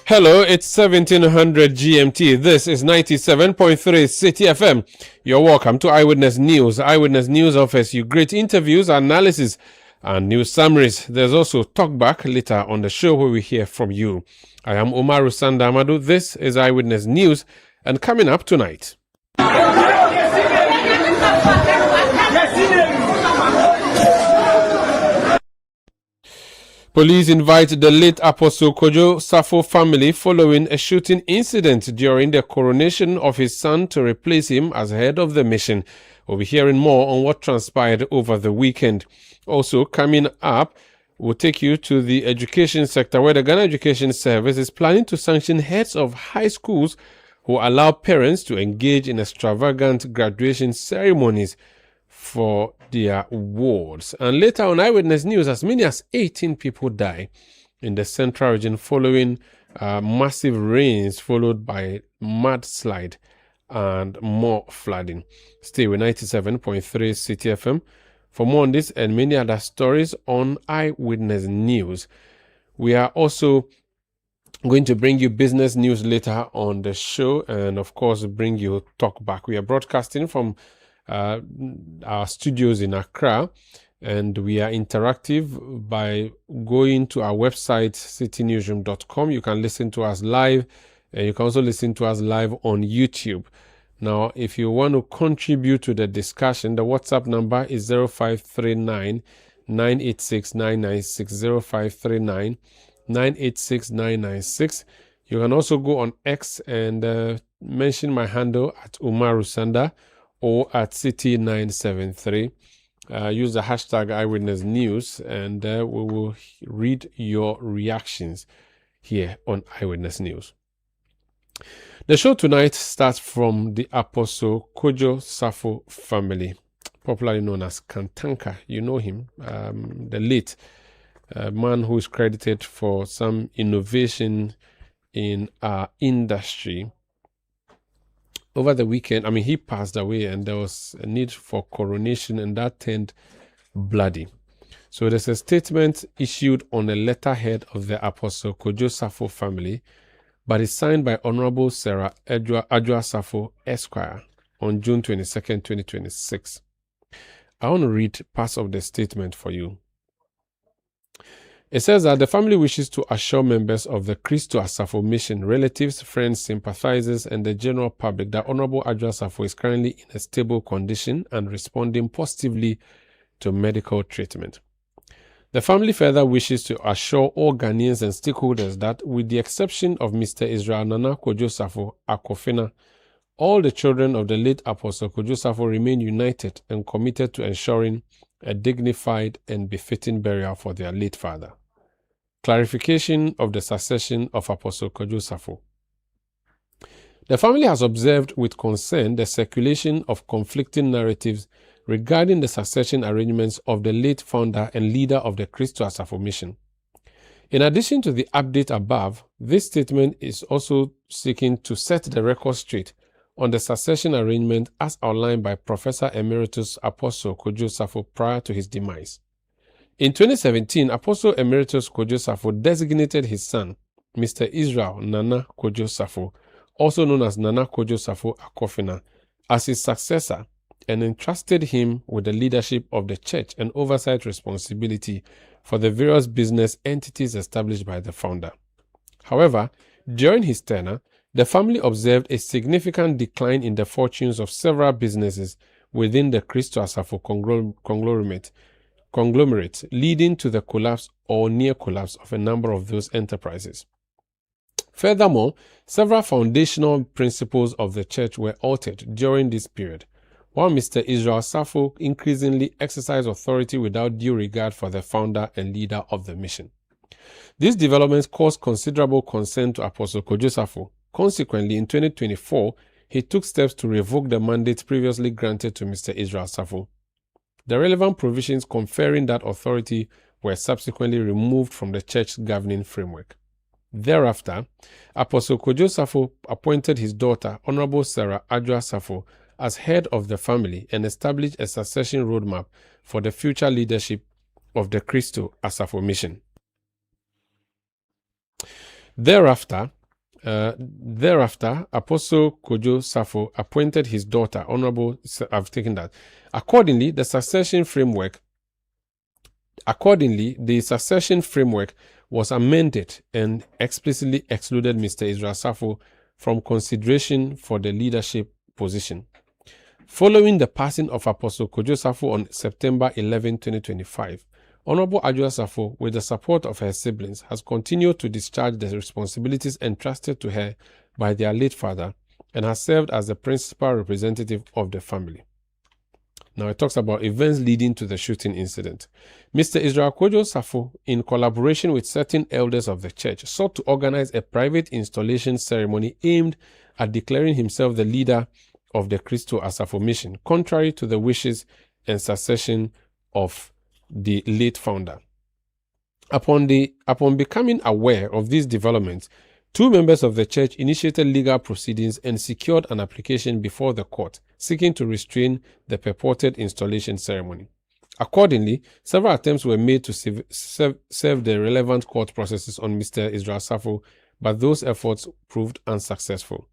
Hello, it's 1700 GMT. This is 97.3 Citi FM. You're welcome to Eyewitness News. Eyewitness News offers you great interviews, analysis, and news summaries. There's also talkback later on the show where we hear from you. I am Umaru Sandamadu. This is Eyewitness News, and coming up tonight. Police invite the late Apostle Kojo Safo family following a shooting incident during the coronation of his son to replace him as head of the mission. We'll be hearing more on what transpired over the weekend. Also coming up, we'll take you to the education sector where the Ghana Education Service is planning to sanction heads of high schools who allow parents to engage in extravagant graduation ceremonies for their wards. And later on Eyewitness News, as many as 18 people die in the central region following massive rains followed by mudslide and more flooding. Stay with 97.3 Citi FM for more on this and many other stories on Eyewitness News. We are also going to bring you business news later on the show and of course bring you talk back. We are broadcasting from our studios in Accra, and we are interactive by going to our website citinewsroom.com. You can listen to us live, and you can also listen to us live on YouTube. Now, if you want to contribute to the discussion, the WhatsApp number is 0539 986 996 0539 986 996. You can also go on X and mention my handle at Umaru Sanda or at Citi973. Use the hashtag Eyewitness News, and we will read your reactions here on Eyewitness News. The show tonight starts from the Apostle Kojo Safo family, popularly known as Kantanka. You know him, the late man who is credited for some innovation in our industry. Over the weekend, he passed away and there was a need for coronation and that turned bloody. So there's a statement issued on a letterhead of the Apostle Kojo Safo family, but it's signed by Honorable Sarah Adwa Safo Esquire on June 22nd, 2026. I want to read parts of the statement for you. It says that the family wishes to assure members of the Christo Asafo mission, relatives, friends, sympathizers, and the general public that Honorable Adwa Safo is currently in a stable condition and responding positively to medical treatment. The family further wishes to assure all Ghanaians and stakeholders that, with the exception of Mr. Israel Nana Kojo Safo Akofena, all the children of the late Apostle Kojo Safo remain united and committed to ensuring a dignified and befitting burial for their late father. Clarification of the succession of Apostle Kojo Safo. The family has observed with concern the circulation of conflicting narratives regarding the succession arrangements of the late founder and leader of the Christo Asafo mission. In addition to the update above, this statement is also seeking to set the record straight on the succession arrangement as outlined by Professor Emeritus Apostle Kojo Safo prior to his demise. In 2017, Apostle Emeritus Kojo Safo designated his son, Mr. Israel Nana Kojo Safo, also known as Nana Kojo Safo Akofena, as his successor and entrusted him with the leadership of the church and oversight responsibility for the various business entities established by the founder. However, during his tenure, the family observed a significant decline in the fortunes of several businesses within the Christo Asafo conglomerate, leading to the collapse or near collapse of a number of those enterprises. Furthermore, several foundational principles of the church were altered during this period, while Mr. Israel Safo increasingly exercised authority without due regard for the founder and leader of the mission. These developments caused considerable concern to Apostle Kojo Safo. Consequently, in 2024, he took steps to revoke the mandate previously granted to Mr. Israel Safo. The relevant provisions conferring that authority were subsequently removed from the church's governing framework. Thereafter, Apostle Kojo Safo appointed his daughter, Honorable Sarah Adwa Safo, as head of the family and established a succession roadmap for the future leadership of the Christo Asafo mission. Thereafter, Thereafter, Apostle Kojo Safo appointed his daughter, Honorable, I've taken that. Accordingly, the succession framework was amended and explicitly excluded Mr. Israel Safo from consideration for the leadership position. Following the passing of Apostle Kojo Safo on September 11, 2025, Honorable Adjoa Safo, with the support of her siblings, has continued to discharge the responsibilities entrusted to her by their late father and has served as the principal representative of the family. Now it talks about events leading to the shooting incident. Mr. Israel Kojo Safo, in collaboration with certain elders of the church, sought to organize a private installation ceremony aimed at declaring himself the leader of the Christo Asafo mission, contrary to the wishes and succession of the late founder. Upon becoming aware of these developments, two members of the church initiated legal proceedings and secured an application before the court seeking to restrain the purported installation ceremony. Accordingly, several attempts were made to serve the relevant court processes on Mr. Israel Safo, but those efforts proved unsuccessful.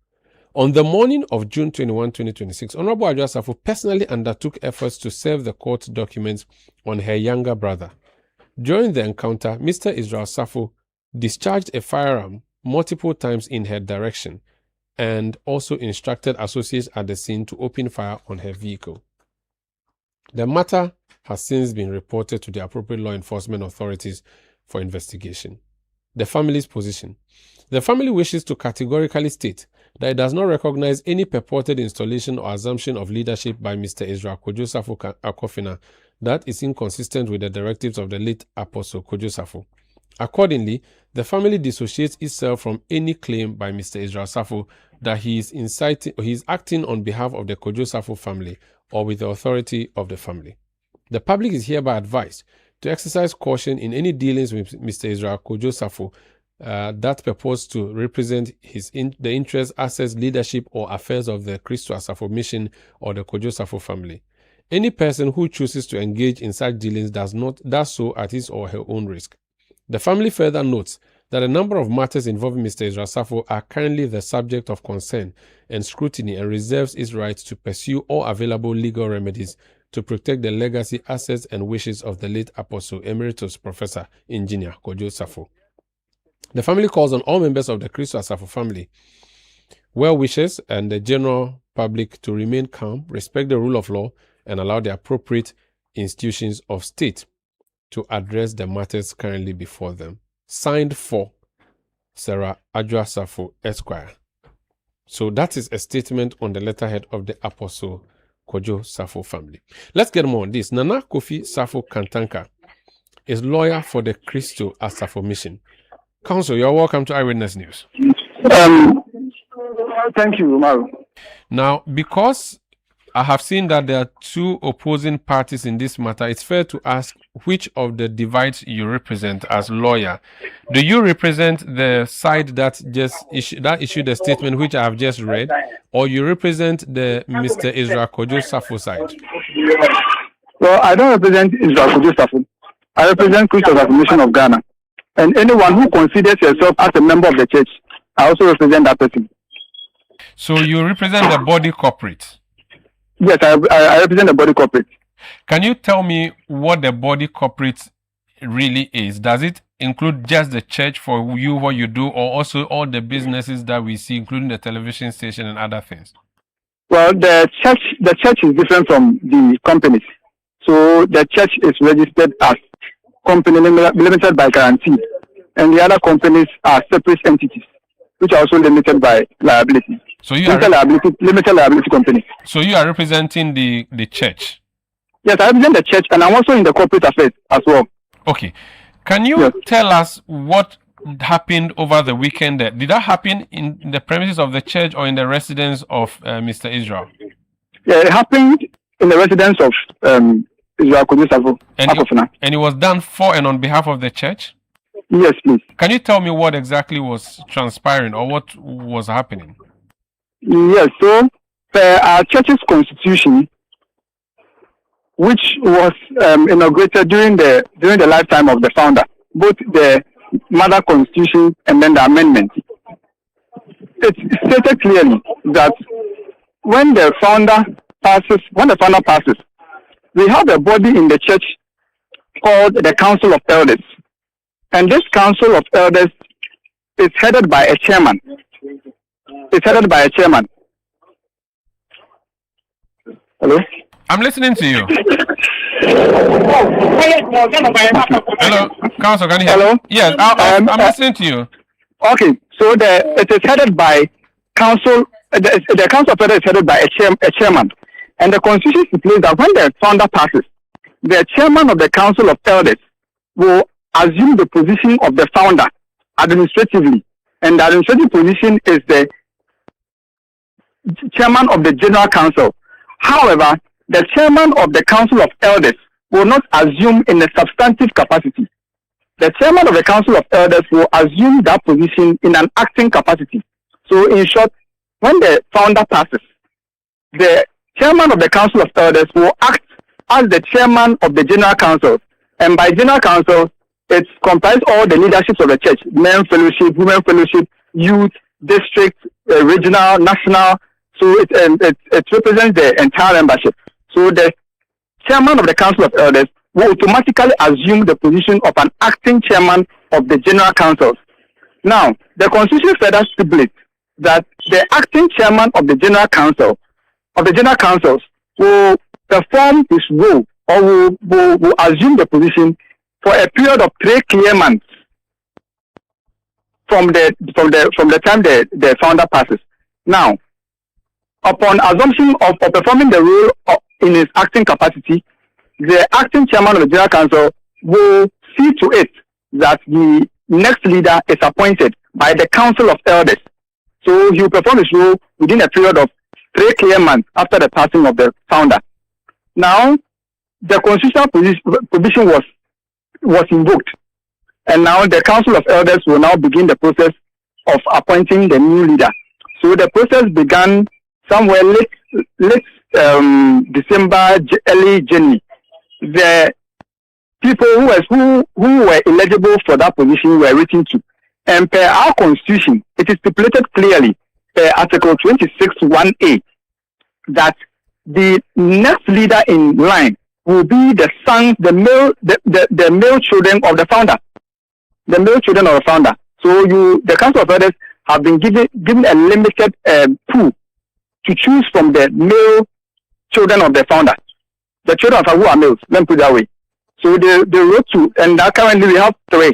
On the morning of June 21, 2026, Honorable Adjoa Safo personally undertook efforts to serve the court documents on her younger brother. During the encounter, Mr. Israel Safo discharged a firearm multiple times in her direction and also instructed associates at the scene to open fire on her vehicle. The matter has since been reported to the appropriate law enforcement authorities for investigation. The family's position. The family wishes to categorically state that it does not recognize any purported installation or assumption of leadership by Mr. Israel Kojo Safo Akofina that is inconsistent with the directives of the late Apostle Kojo Safo. Accordingly, the family dissociates itself from any claim by Mr. Israel Safo that he is acting on behalf of the Kojo Safo family or with the authority of the family. The public is hereby advised to exercise caution in any dealings with Mr. Israel Kojo Safo that purpose to represent the interests, assets, leadership, or affairs of the Christo Asafo mission or the Kojo Safo family. Any person who chooses to engage in such dealings does so at his or her own risk. The family further notes that a number of matters involving Mr. Israel Safo are currently the subject of concern and scrutiny and reserves its right to pursue all available legal remedies to protect the legacy, assets, and wishes of the late Apostle Emeritus Professor Engineer Kojo Safo. The family calls on all members of the Christo Asafo family, well-wishers, and the general public to remain calm, respect the rule of law, and allow the appropriate institutions of state to address the matters currently before them. Signed for Sarah Adjoa Safo Esquire. So that is a statement on the letterhead of the Apostle Kojo Safo family. Let's get more on this. Nana Kofi Safo Kantanka is lawyer for the Christo Asafo mission. Counsel, you're welcome to Eyewitness News. Thank you, Umaru. Now, because I have seen that there are two opposing parties in this matter, it's fair to ask which of the divides you represent as lawyer. Do you represent the side that issued the statement which I have just read, or you represent the Mr. Israel Kojo Safo side? Well, I don't represent Israel Kojo Safo. I represent Christo Asafo Mission of Ghana. And anyone who considers yourself as a member of the church, I also represent that person. So you represent the body corporate? Yes, I represent the body corporate. Can you tell me what the body corporate really is? Does it include just the church for you, what you do, or also all the businesses that we see, including the television station and other things? Well, the church is different from the companies. So the church is registered as company limited by guarantee, and the other companies are separate entities, which are also limited by liability. So you limited liability company. So you are representing the church? Yes, I represent the church, and I'm also in the corporate affairs as well. Okay. Can you tell us what happened over the weekend? Did that happen in the premises of the church or in the residence of Mr. Israel? Yeah, it happened in the residence of Israel Kojo Safo. And it was done for and on behalf of the church? Yes, please. Can you tell me what exactly was transpiring or what was happening? Yes, so our church's constitution, which was inaugurated during the lifetime of the founder, both the mother constitution and then the amendment. it's stated clearly that when the founder passes, we have a body in the church called the Council of Elders. And this Council of Elders is headed by a chairman. Hello? I'm listening to you. Hello, Council, can you hear? Hello? Yes, I'm listening to you. Okay, so it is headed by Council. The Council of Elders is headed by a chairman. And the Constitution stipulates that when the founder passes, the chairman of the Council of Elders will assume the position of the founder administratively. And the administrative position is the chairman of the General Council. However, the chairman of the Council of Elders will not assume in a substantive capacity. The chairman of the Council of Elders will assume that position in an acting capacity. So in short, when the founder passes, the chairman of the Council of Elders will act as the chairman of the General Council. And by General Council, it comprises all the leaderships of the church: men fellowship, women fellowship, youth, district, regional, national. So it represents the entire membership. So the chairman of the Council of Elders will automatically assume the position of an acting chairman of the General Councils. Now, the Constitution further stipulates that the acting chairman of the General Council will perform his role, or will assume the position for a period of 3 clear months from the time the founder passes. Now, upon assumption of performing the role in his acting capacity, the acting chairman of the General Council will see to it that the next leader is appointed by the Council of Elders. So he will perform his role within a period of 3 clear months after the passing of the founder. Now, the constitutional provision was invoked, and now the Council of Elders will now begin the process of appointing the new leader. So the process began somewhere late December, early January. The people who were eligible for that position were written to, and per our Constitution, it is stipulated clearly, per Article 26(1)(a), that the next leader in line will be the sons, the male children of the founder. The male children of the founder. So the Council of Elders have been given a limited pool to choose from the male children of the founder. The children of who are males, let me put it that way. So they wrote to, and now currently we have 3.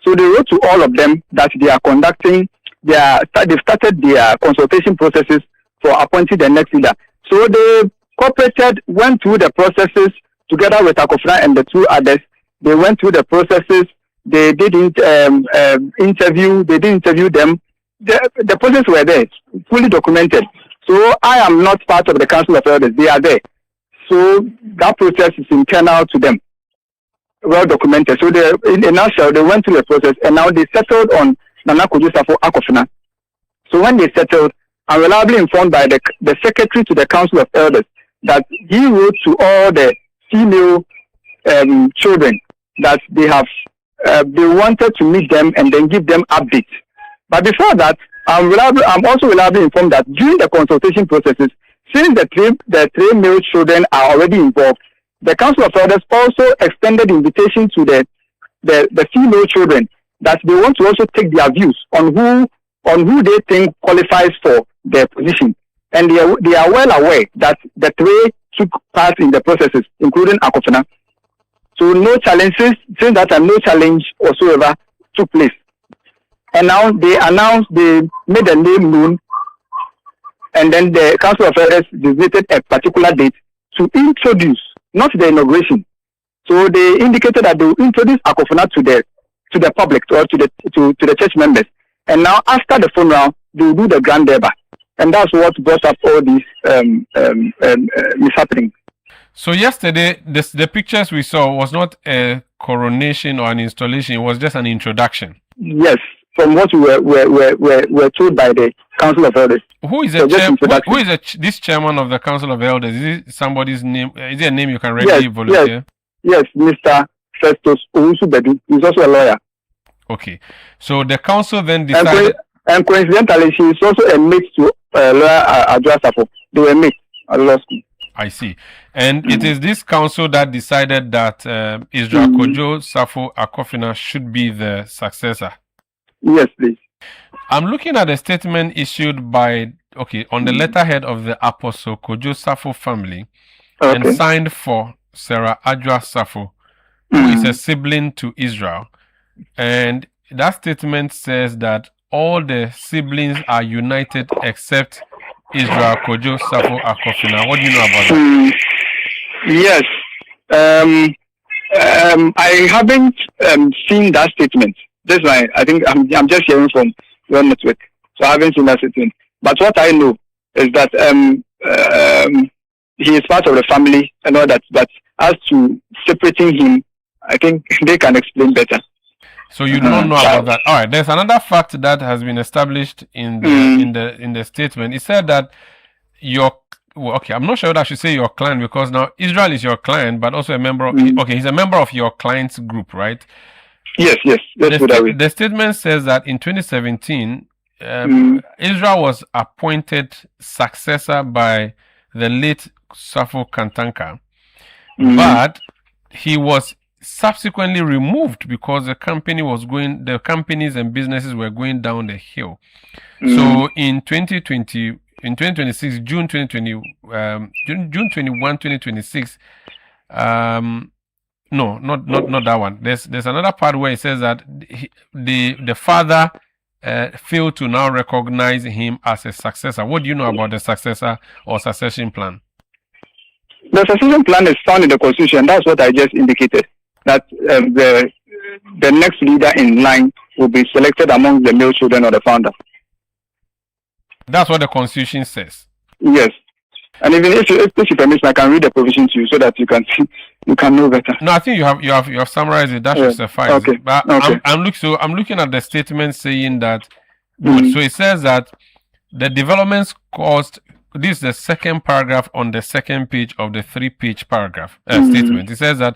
So they wrote to all of them that they are conducting, they've started their consultation processes for appointing the next leader. So they cooperated, went through the processes together with Akofra and the 2 others. They went through the processes. They didn't interview. They didn't interview them. The process were there, fully documented. So I am not part of the Council of Elders. They are there. So that process is internal to them, well documented. So in a nutshell, they went through the process, and now they settled on Nana Kojusafo Akofina. So when they settled, I'm reliably informed by the secretary to the Council of Elders that he wrote to all the female children that they wanted to meet them and then give them updates. But before that, I'm also reliably informed that during the consultation processes, since the 3 male children are already involved, the Council of Elders also extended invitation to the female children that they want to also take their views on who they think qualifies for their position. And they are well aware that the 3 took part in the processes, including Akofina. So no challenges, since that time, no challenge whatsoever took place. And now they made a name known, and then the Council of Elders designated a particular date to introduce, not the inauguration. So they indicated that they will introduce Akofina to the public, or to the church members. And now after the funeral, they will do the grand durbar. And that's what brought up all these mishappenings. So yesterday, the pictures we saw was not a coronation or an installation; it was just an introduction. Yes, from what we were told by the Council of Elders. Who is this chairman of the Council of Elders? Is it somebody's name? Is there a name you can readily volunteer? Yes, Mr. Festus Owusu-Bedu. He's also a lawyer. Okay, so the council then decided. And coincidentally, she is also a mate to lawyer Adjoa Safo. They were mates at law school. I see. And it is this council that decided that Israel Kojo Safo Akofina should be the successor. Yes, please. I'm looking at a statement issued by, on the letterhead of the Apostle Kojo Safo family and signed for Sarah Adjoa Safo, who is a sibling to Israel. And that statement says that all the siblings are united except Israel Kojo Safo Akofina. What do you know about that? Yes. I haven't seen that statement. That's why I think I'm just hearing from your network. So I haven't seen that statement. But what I know is that he is part of the family and all that. But as to separating him, I think they can explain better. So you don't know about that. All right. There's another fact that has been established in the statement. It said that I'm not sure that I should say your client, because now Israel is your client, but also a member of he's a member of your client's group, right? Yes. The statement says that in 2017, Israel was appointed successor by the late Safo Kantanka, but he was subsequently removed because the companies and businesses were going down the hill. So in 2026, June 21, 2026, no, not that one. There's another part where it says that the father failed to now recognize him as a successor. What do you know about the successor or succession plan? The succession plan is found in the Constitution. That's what I just indicated. That the next leader in line will be selected among the male children of the founder. That's what the Constitution says. Yes. And even if you permit, I can read the provision to you so that you can know better. No, I think you have summarized it. That should suffice. Okay. But I'm looking at the statement saying that. So it says that the developments caused. This is the second paragraph on the second page of the 3-page paragraph statement. It says that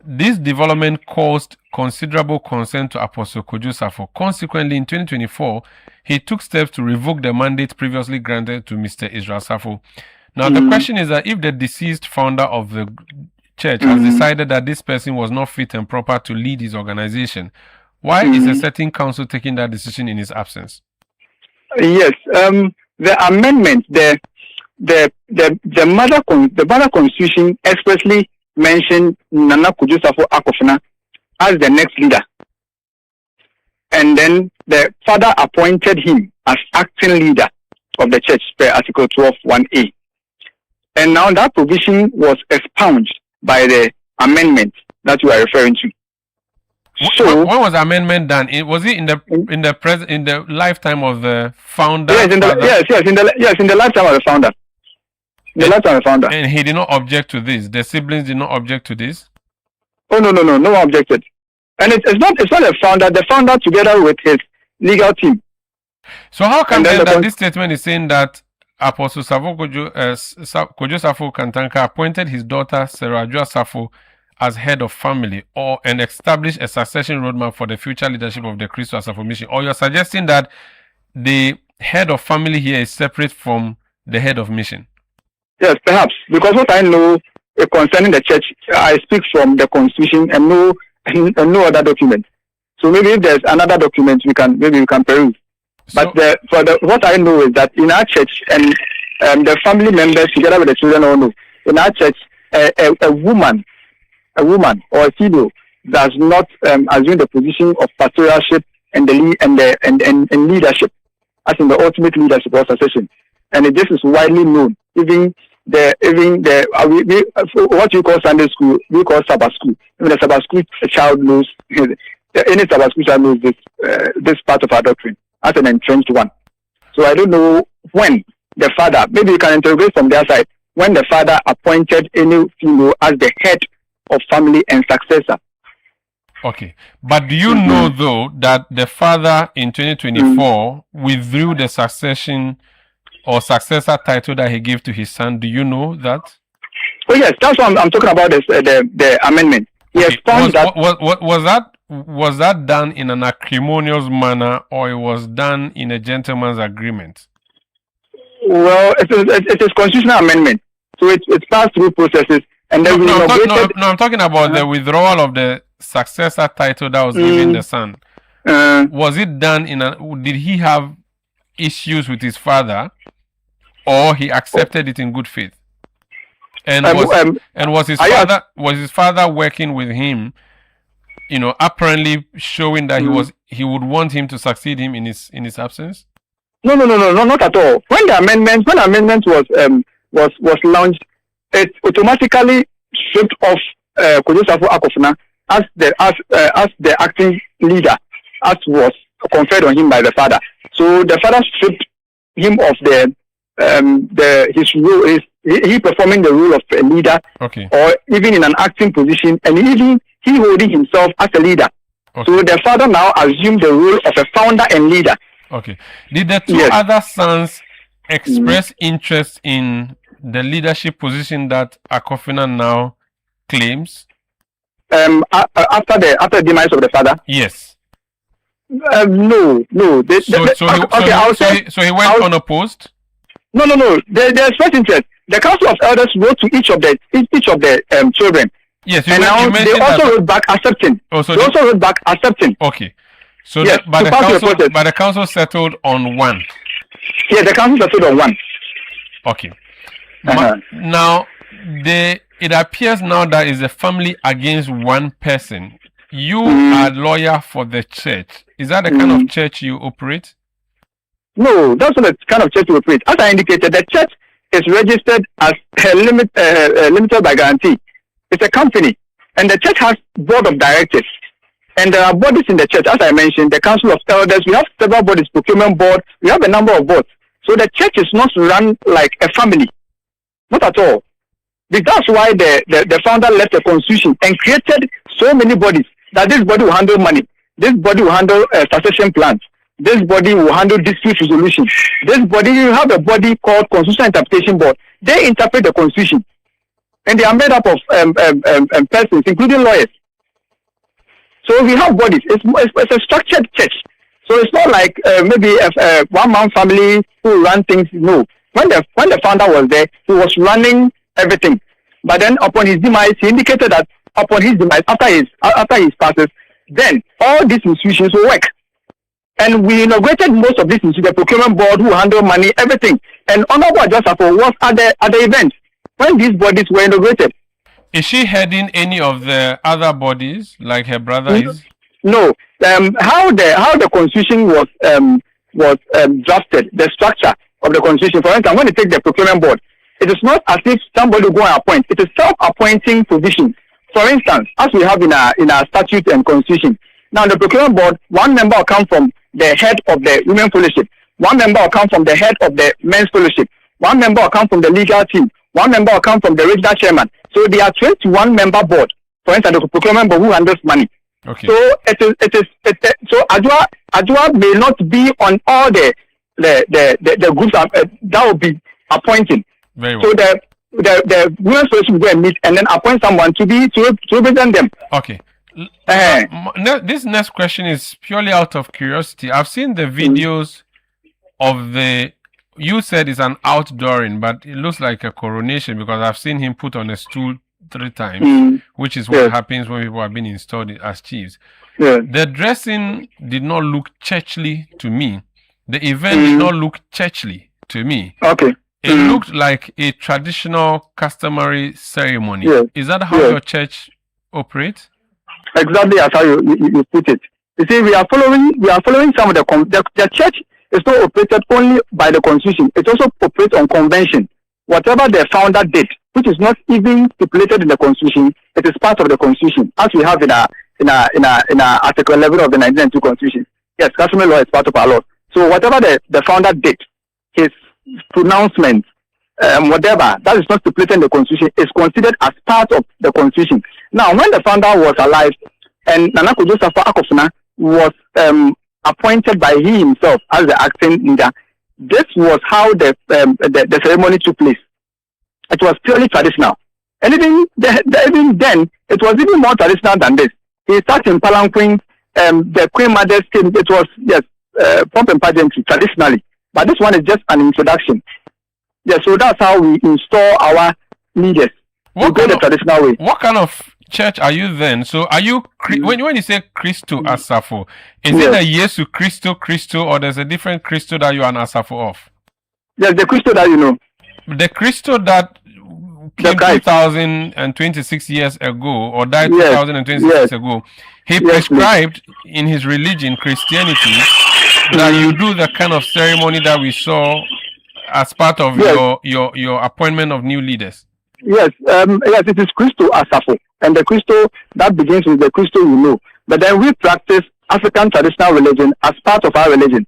this development caused considerable concern to Apostle Kojo Safo. Consequently, in 2024, he took steps to revoke the mandate previously granted to Mr. Israel Safo. Now, the question is that if the deceased founder of the church has decided that this person was not fit and proper to lead his organization, why is a certain council taking that decision in his absence? Yes, the amendment, the mother constitution expressly mentioned Nana Kojo Safo Akofina as the next leader, and then the father appointed him as acting leader of the church per Article 12(1)(a). And now that provision was expunged by the amendment that you are referring to. So when was the amendment done? Was it in the lifetime of the founder? Yes, in the lifetime of the founder. The lifetime of the founder. And he did not object to this. The siblings did not object to this. Oh no one objected. And it's not a founder. The founder together with his legal team. So how come then that this statement is saying that Apostle Kojo Safo Kantanka appointed his daughter Sarah Adjoa Safo as head of family and established a succession roadmap for the future leadership of the Christ Safo mission? Or you're suggesting that the head of family here is separate from the head of mission? Yes, perhaps, because what I know concerning the church, I speak from the Constitution and no other document. So maybe if there's another document, we can peruse. But what I know is that in our church and the family members together with the children all know, in our church, a woman or a female does not assume the position of pastoralship and leadership, as in the ultimate leadership or succession. And this is widely known. Even what you call Sunday school, we call Sabbath school. Even the Sabbath school child knows, any Sabbath school child knows this part of our doctrine as an entrenched one. So I don't know when the father, maybe you can interrogate from their side, when the father appointed any female as the head of family and successor. Okay. But do you know, though, that the father in 2024 withdrew the succession or successor title that he gave to his son? Do you know that? Oh, yes. That's what I'm talking about, the amendment. He has found that... Was that was that done in an acrimonious manner, or it was done in a gentleman's agreement? Well, it is constitutional amendment, so it's passed through processes, and then I'm talking about the withdrawal of the successor title that was given the son. Was it done did he have issues with his father, or he accepted it in good faith? And was his father working with him, apparently showing that he would want him to succeed him in his absence? No, not at all. When the amendment was launched, it automatically stripped off Kojo Safo Akofena as the acting leader, as was conferred on him by the father. So the father stripped him of his role. He performing the role of a leader, or even in an acting position, and even he holding himself as a leader. So the father now assumed the role of a founder and leader. Okay. Did the two other sons express interest in the leadership position that Akofena now claims? After the demise of the father? Yes. No. So he went unopposed? No. They expressed interest. The Council of Elders wrote to each of the children. Yes, and now they also wrote back accepting. Okay. So the council settled on one. Yeah, the council settled on one. Okay. Now, it appears now that is a family against one person. You are lawyer for the church. Is that the kind of church you operate? No, that's not the kind of church we operate. As I indicated, the church is registered as limited by guarantee. It's a company, and the church has board of directors, and there are bodies in the church. As I mentioned, the Council of Elders. We have several bodies, procurement board. We have a number of boards. So the church is not run like a family, not at all. That's why the founder left a constitution and created so many bodies. That this body will handle money, this body will handle succession plans, this body will handle dispute resolution. This body, you have a body called Constitutional Interpretation Board. They interpret the Constitution, and they are made up of persons, including lawyers. So we have bodies. It's a structured church. So it's not like maybe a one-man family who run things. No. When the founder was there, he was running everything. But then upon his demise, he indicated that upon his demise, after his passes, then all these institutions will work. And we inaugurated most of these institutions, the procurement board who handle money, everything. And Honorable Adjusafo was at the event when these bodies were inaugurated. Is she heading any of the other bodies like her brother is? No. How the constitution was drafted, the structure of the constitution. For instance, when you take the procurement board, it is not as if somebody will go and appoint. It is self-appointing position. For instance, as we have in our statute and constitution. Now, the procurement board, one member will come from the head of the women fellowship. One member will come from the head of the men's fellowship. One member will come from the legal team. One member will come from the regional chairman. So there are 21 member board. For instance, the procurement board who handles money. Okay. So so Adwa may not be on all the groups that will be appointing. Very well. So the women's fellowship will go and meet and then appoint someone to represent them. Okay. This next question is purely out of curiosity. I've seen the videos of you said it's an outdooring, but it looks like a coronation because I've seen him put on a stool 3 times, which is what happens when people have been installed as chiefs. Yeah. The dressing did not look churchly to me. The event did not look churchly to me. Okay. It looked like a traditional, customary ceremony. Yeah. Is that how your church operates? Exactly as how you put it. You see, we are following some of the church is not operated only by the constitution. It also operates on convention. Whatever the founder did, which is not even stipulated in the constitution, it is part of the constitution, as we have in our Article 11 of the 1992 Constitution. Yes, customary law is part of our law. So whatever the founder did, his pronouncement, whatever that is not stipulated in the constitution, is considered as part of the constitution. Now, when the founder was alive, and Nana Kojo Safo Akofena was appointed by he himself as the acting leader, this was how the ceremony took place. It was purely traditional. And even then, it was even more traditional than this. he sat in Palanquin. The Queen Mother's came. It was pomp and pageantry traditionally, but this one is just an introduction. Yeah, so that's how we install our leaders. We go the traditional way. What kind of church are you then? So are you when you say Christo Asafo, is it the Yesu Christo, or there's a different Christo that you are an Asafo of? Yes, the Christo that you know. The Christo that came 2026 years ago, or died 2026 years ago, he prescribed in his religion, Christianity, that you do the kind of ceremony that we saw as part of your appointment of new leaders. Yes, it is Christo Asafo, and the Christo that begins with the Christo you know. But then we practice African traditional religion as part of our religion.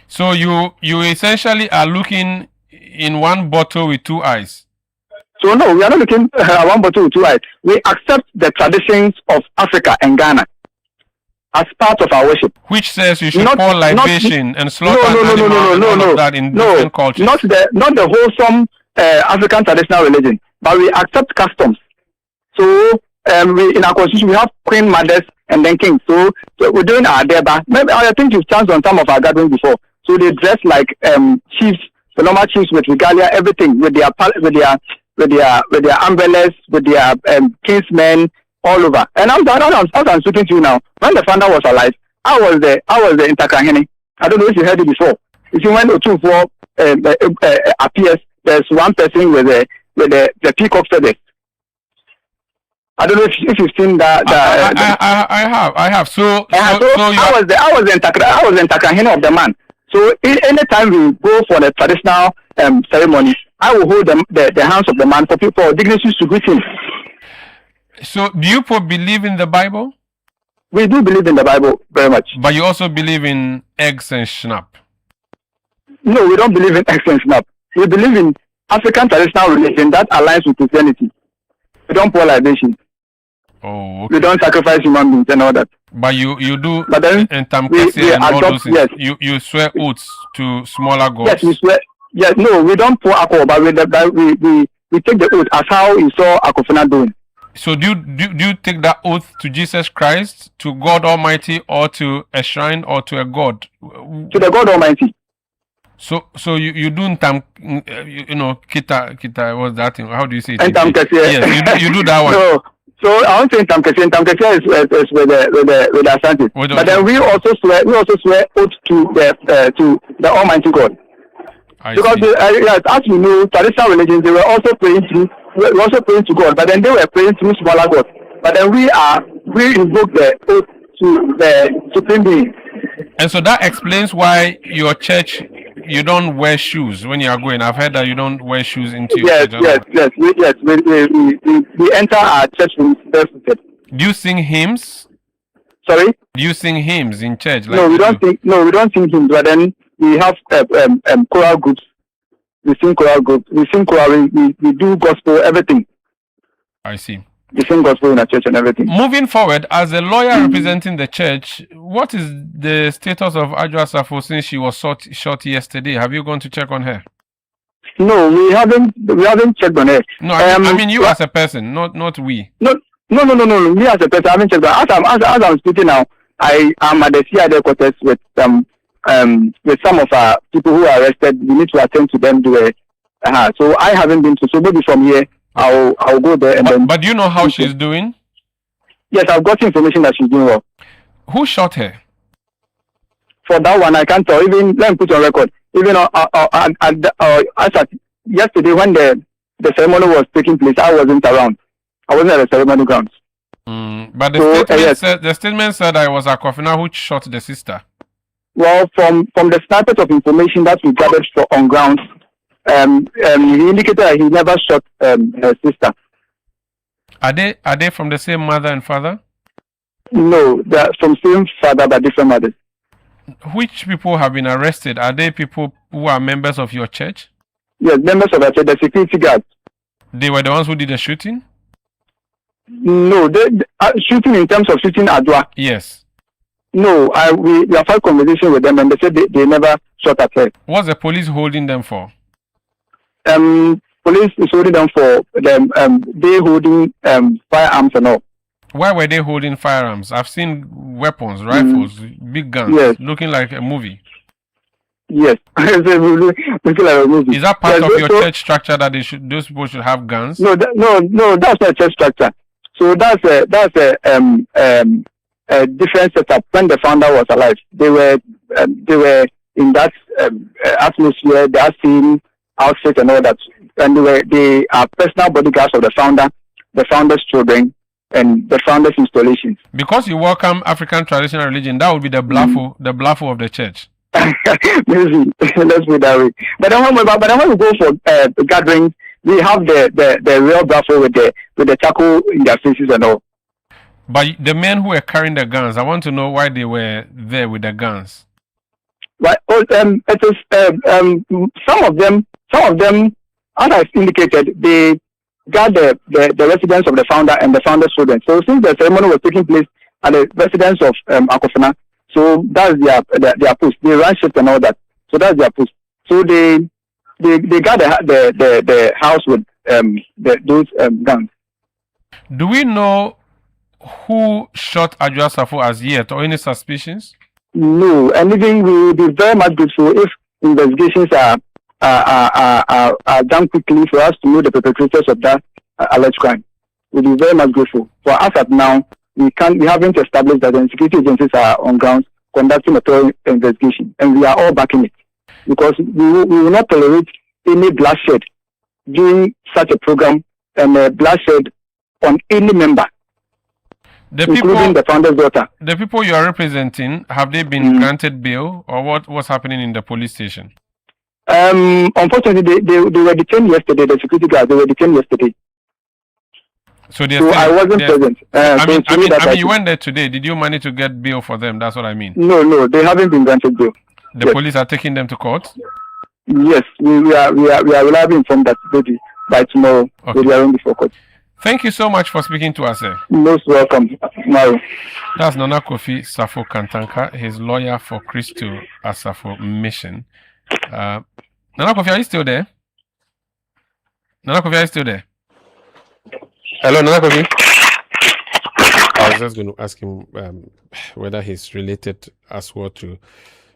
So you essentially are looking in one bottle with two eyes. So no, we are not looking at one bottle with two eyes. We accept the traditions of Africa and Ghana as part of our worship. Which says you should pour libation and slaughter animals that in different cultures. Not the wholesome African traditional religion, but we accept customs. So we in our constitution we have queen mothers and then kings. So we're doing our deba. Maybe I think you've chanced on some of our gatherings before. So they dress like chiefs, the normal chiefs with regalia, everything with their umbrellas, with their kingsmen all over. And as I'm speaking to you now, when the founder was alive, I was the Intakahene. I don't know if you heard it before. If you went to 2-4 appears, there's one person with the peacock feathers. I don't know if you've seen that. I have. So I was the Intakahene of the man. So anytime we go for the traditional ceremony, I will hold the hands of the man for people, dignitaries to greet him. So do you believe in the Bible? We do believe in the Bible very much. But you also believe in eggs and schnapp? No, we don't believe in eggs and schnapp. We believe in African traditional religion that aligns with Christianity. We don't pour libation. Oh, okay. We don't sacrifice human beings and all that. But you do, but then and all those things. Yes. You swear oaths to smaller gods. Yes, we swear. Yes, no, we don't pour alcohol, but we take the oath as how we saw Akofena doing. So do you take that oath to Jesus Christ, to God Almighty, or to a shrine, or to a god? To the God Almighty. So you do kita what's that thing? How do you say it? Yes, you do that one. No. So I won't say Ntamkesia. Ntamkesia is with the Asante. But then we also swear oath to the Almighty God. Because as you know, traditional religions, they were also praying to God, but then they were praying through smaller gods. But then we invoke the oath to the Supreme Being. And so that explains why your church, you don't wear shoes when you are going. I've heard that you don't wear shoes into your church. Yes. We enter our church barefooted. Do you sing hymns? Sorry? Do you sing hymns in church? No, we don't sing hymns, but then we have choral groups. We sing choral groups. We do gospel, everything. I see. We sing gospel in our church and everything. Moving forward, as a lawyer representing the church, what is the status of Adwoa Safo since she was shot yesterday? Have you gone to check on her? No, we haven't checked on her. No, I mean you as a person, not we. No. Me as a person, I haven't checked on her. As I'm speaking now, I am at the CID headquarters with some of our people who are arrested. We need to attend to them. So I haven't been to. So maybe from here, I'll go there and then. But do you know how she's doing? Yes, I've got information that she's doing well. Who shot her? For that one, I can't tell. Even let me put on record. Even yesterday when the ceremony was taking place, I wasn't around. I wasn't at the ceremony grounds. But the statement said that it was Akofena who shot the sister. Well, from the snippet of information that we gathered on ground, he indicated that he never shot her sister. Are they from the same mother and father? No, they're from same father but different mothers. Which people have been arrested? Are they people who are members of your church? Yes, members of our church, the security guards. They were the ones who did the shooting? No, shooting in terms of shooting Adwoa. Yes. No, we have had conversation with them and they said they never shot at her. What's the police holding them for? Police is holding them for them. They holding firearms and all. Why were they holding firearms? I've seen weapons, rifles, big guns, Yes. looking like a movie. Yes. Looking like a movie. Is that part Yes, of your church structure that those people should have guns? No, no, that's not church structure. So that's a different setup. When the founder was alive, they were in that atmosphere, that same outfit and all that, and they are personal bodyguards of the founder, the founder's children, and the founder's installations. Because you welcome African traditional religion, that would be the blafo of the church. Maybe let's put it that way. But then when we go for gatherings, we have the real blafo with the charcoal in their faces and all. But the men who were carrying the guns, I want to know why they were there with the guns. Right. It is some of them, as I indicated, they got the residence of the founder and the founder's children. So since the ceremony was taking place at the residence of Akofena, so that's their post. They run shift and all that. So that's their post. So they got the house with those guns. Do we know who shot Adwoa Safo as yet, or any suspicions? No, and even we will be very much grateful if investigations are done quickly for us to know the perpetrators of that alleged crime. We'll be very much grateful. For us at now, we haven't established that the security agencies are on ground conducting a thorough investigation, and we are all backing it, because we will not tolerate any bloodshed during such a program, and bloodshed on any member, including the founder's daughter. The people you are representing, have they been granted bail, or what's happening in the police station? Unfortunately, they were detained yesterday. The security guards, they were detained yesterday. So I wasn't present. I mean, you went there today. Did you manage to get bail for them? That's what I mean. No, they haven't been granted bail. The police are taking them to court? Yes, we are reliably informed that maybe by tomorrow they are in before court. Thank you so much for speaking to us, sir. Most welcome, Mario. That's Nana Kofi Safo Kantanka, his lawyer for Christo Asafo Mission. Nana Kofi, are you still there? Nana Kofi, are you still there? Hello, Nana Kofi. I was just going to ask him whether he's related as well to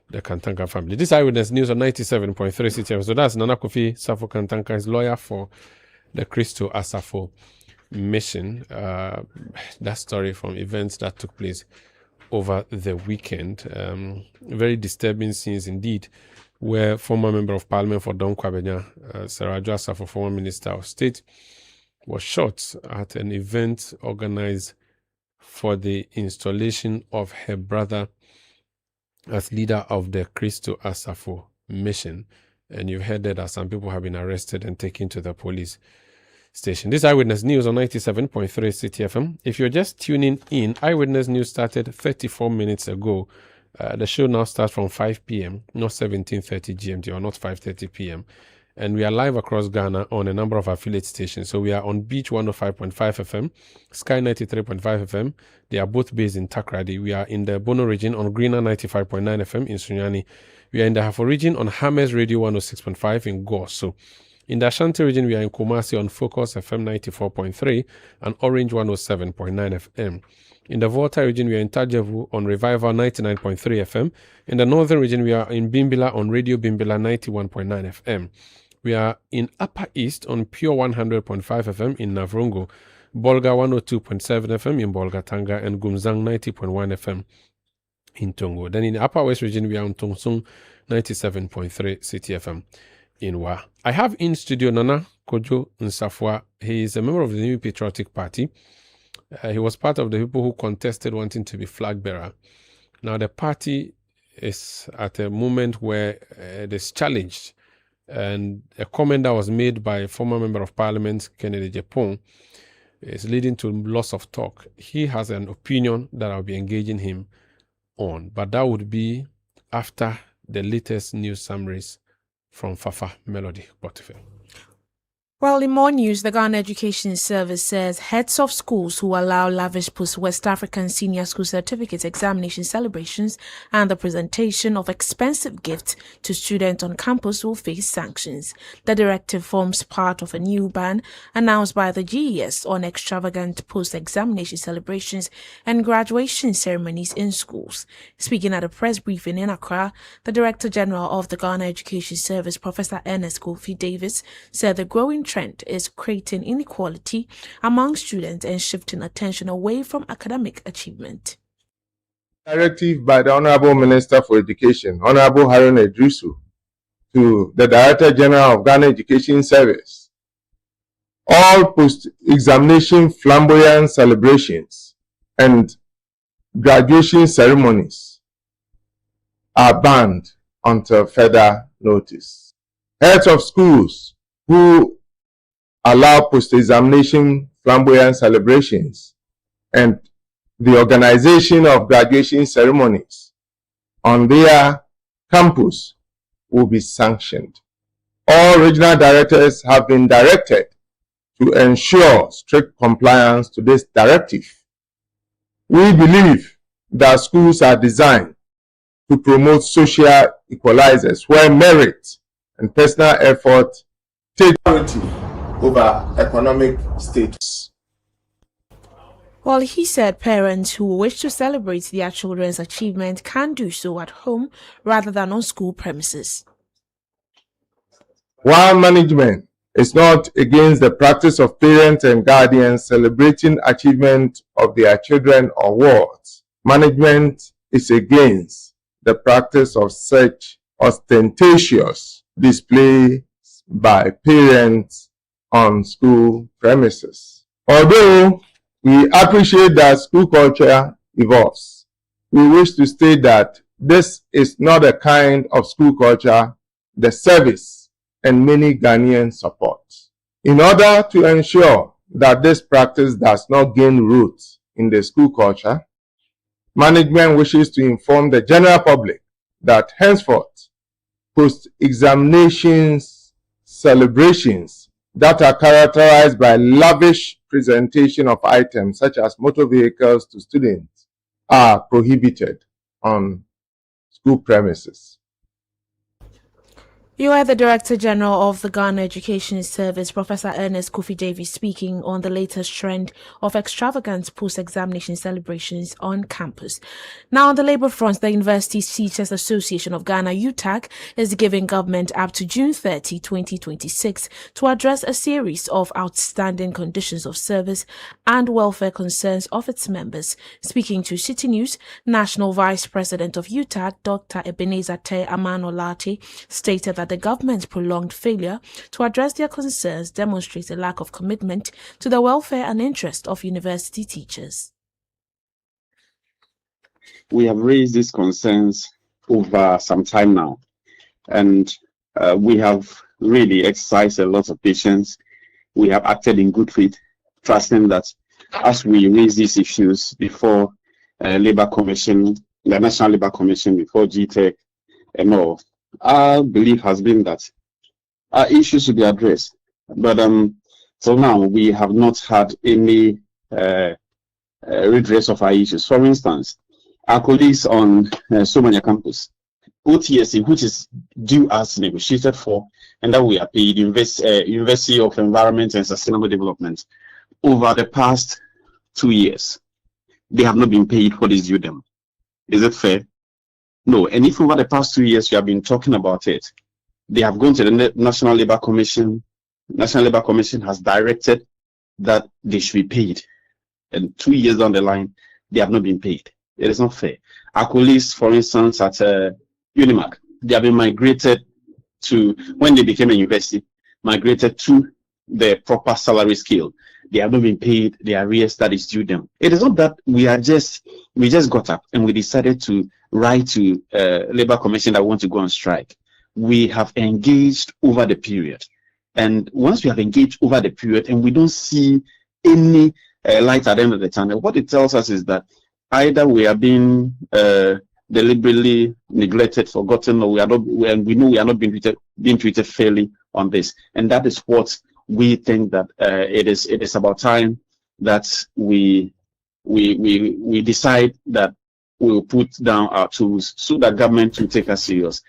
the Kantanka family. This Eyewitness News on 97.3 Citi FM. So that's Nana Kofi Safo Kantanka, his lawyer for the Christo Asafo Mission. That story from events that took place over the weekend. Very disturbing scenes indeed, where former Member of Parliament for Don Kwabenya, Sarah Adwoa Safo, former Minister of State, was shot at an event organized for the installation of her brother as leader of the Christo Asafo Mission. And you've heard that some people have been arrested and taken to the police station. This Eyewitness News on 97.3 Citi FM. If you're just tuning in, Eyewitness News started 34 minutes ago. The show now starts from 5 p.m., not 17:30 GMT or not 5:30 p.m. And we are live across Ghana on a number of affiliate stations. So we are on Beach 105.5 FM, Sky 93.5 FM. They are both based in Takrady. We are in the Bono region on Greener 95.9 FM in Sunyani. We are in the Hafo region on Hammers Radio 106.5 in Gosso. In the Ashanti region, we are in Kumasi on Focus FM 94.3 and Orange 107.9 FM. In the Volta region, we are in Tajevu on Revival 99.3 FM. In the Northern region, we are in Bimbila on Radio Bimbila 91.9 FM. We are in Upper East on Pure 100.5 FM in Navrongo, Bolga 102.7 FM in Bolga Tanga, and Gumzang 90.1 FM in Tongo. Then in the Upper West region, we are on Tongsung 97.3 Citi FM in Wa. I have in studio Nana Kojo Nsafwa. He is a member of the New Patriotic Party. He was part of the people who contested wanting to be flag bearer. Now the party is at a moment where it is challenged, and a comment that was made by a former member of parliament, Kennedy Japon, is leading to loss of talk. He has an opinion that I'll be engaging him on, but that would be after the latest news summaries from Fafa Melody Botife. Well, in more news, the Ghana Education Service says heads of schools who allow lavish post-West African senior school certificate examination celebrations and the presentation of expensive gifts to students on campus will face sanctions. The directive forms part of a new ban announced by the GES on extravagant post-examination celebrations and graduation ceremonies in schools. Speaking at a press briefing in Accra, the Director General of the Ghana Education Service, Professor Ernest Kofi Davis, said the growing trend is creating inequality among students and shifting attention away from academic achievement. Directive by the Honorable Minister for Education, Honorable Harun Edrisu, to the Director General of Ghana Education Service. All post-examination flamboyant celebrations and graduation ceremonies are banned until further notice. Heads of schools who allow post-examination flamboyant celebrations and the organization of graduation ceremonies on their campus will be sanctioned. All regional directors have been directed to ensure strict compliance to this directive. We believe that schools are designed to promote social equalizers where merit and personal effort take priority over economic status. Well, he said parents who wish to celebrate their children's achievement can do so at home rather than on school premises. While management is not against the practice of parents and guardians celebrating achievement of their children or wards, management is against the practice of such ostentatious display by parents on school premises. Although we appreciate that school culture evolves, we wish to state that this is not a kind of school culture the service and many Ghanaians support. In order to ensure that this practice does not gain roots in the school culture, management wishes to inform the general public that henceforth, post-examinations celebrations that are characterized by lavish presentation of items such as motor vehicles to students are prohibited on school premises. You are the Director General of the Ghana Education Service, Professor Ernest Kofi Davis, speaking on the latest trend of extravagant post-examination celebrations on campus. Now, on the labour front, the University Teachers Association of Ghana, UTAG, is giving government up to June 30, 2026 to address a series of outstanding conditions of service and welfare concerns of its members. Speaking to Citi News, National Vice President of UTAG, Dr. Ebenezer Te Amanolati, stated that the government's prolonged failure to address their concerns demonstrates a lack of commitment to the welfare and interest of university teachers. We have raised these concerns over some time now, and we have really exercised a lot of patience. We have acted in good faith, trusting that as we raise these issues before Labour Commission, the National Labour Commission, before GTEC and all, our belief has been that our issues should be addressed. But till now, we have not had any redress of our issues. For instance, our colleagues on Somania campus, OTSE, which is due as negotiated for, and that we are paid, University of Environment and Sustainable Development, over the past 2 years, they have not been paid what is due them. Is it fair? No. And if over the past 2 years you have been talking about it, they have gone to the National Labour Commission. National Labour Commission has directed that they should be paid. And 2 years down the line, they have not been paid. It is not fair. Our colleagues, for instance, at Unimac, they have been migrated to, when they became a university, migrated to the proper salary scale. They have not been paid the arrears that is due them. It is not that we just got up and we decided to write to Labour Commission that we want to go on strike. We have engaged over the period. And once we have engaged over the period and we don't see any light at the end of the tunnel, what it tells us is that either we are being deliberately neglected, forgotten, or we know we are not being treated fairly on this. And that is what we think that it is about time that we decide that we will put down our tools so that government will take us serious.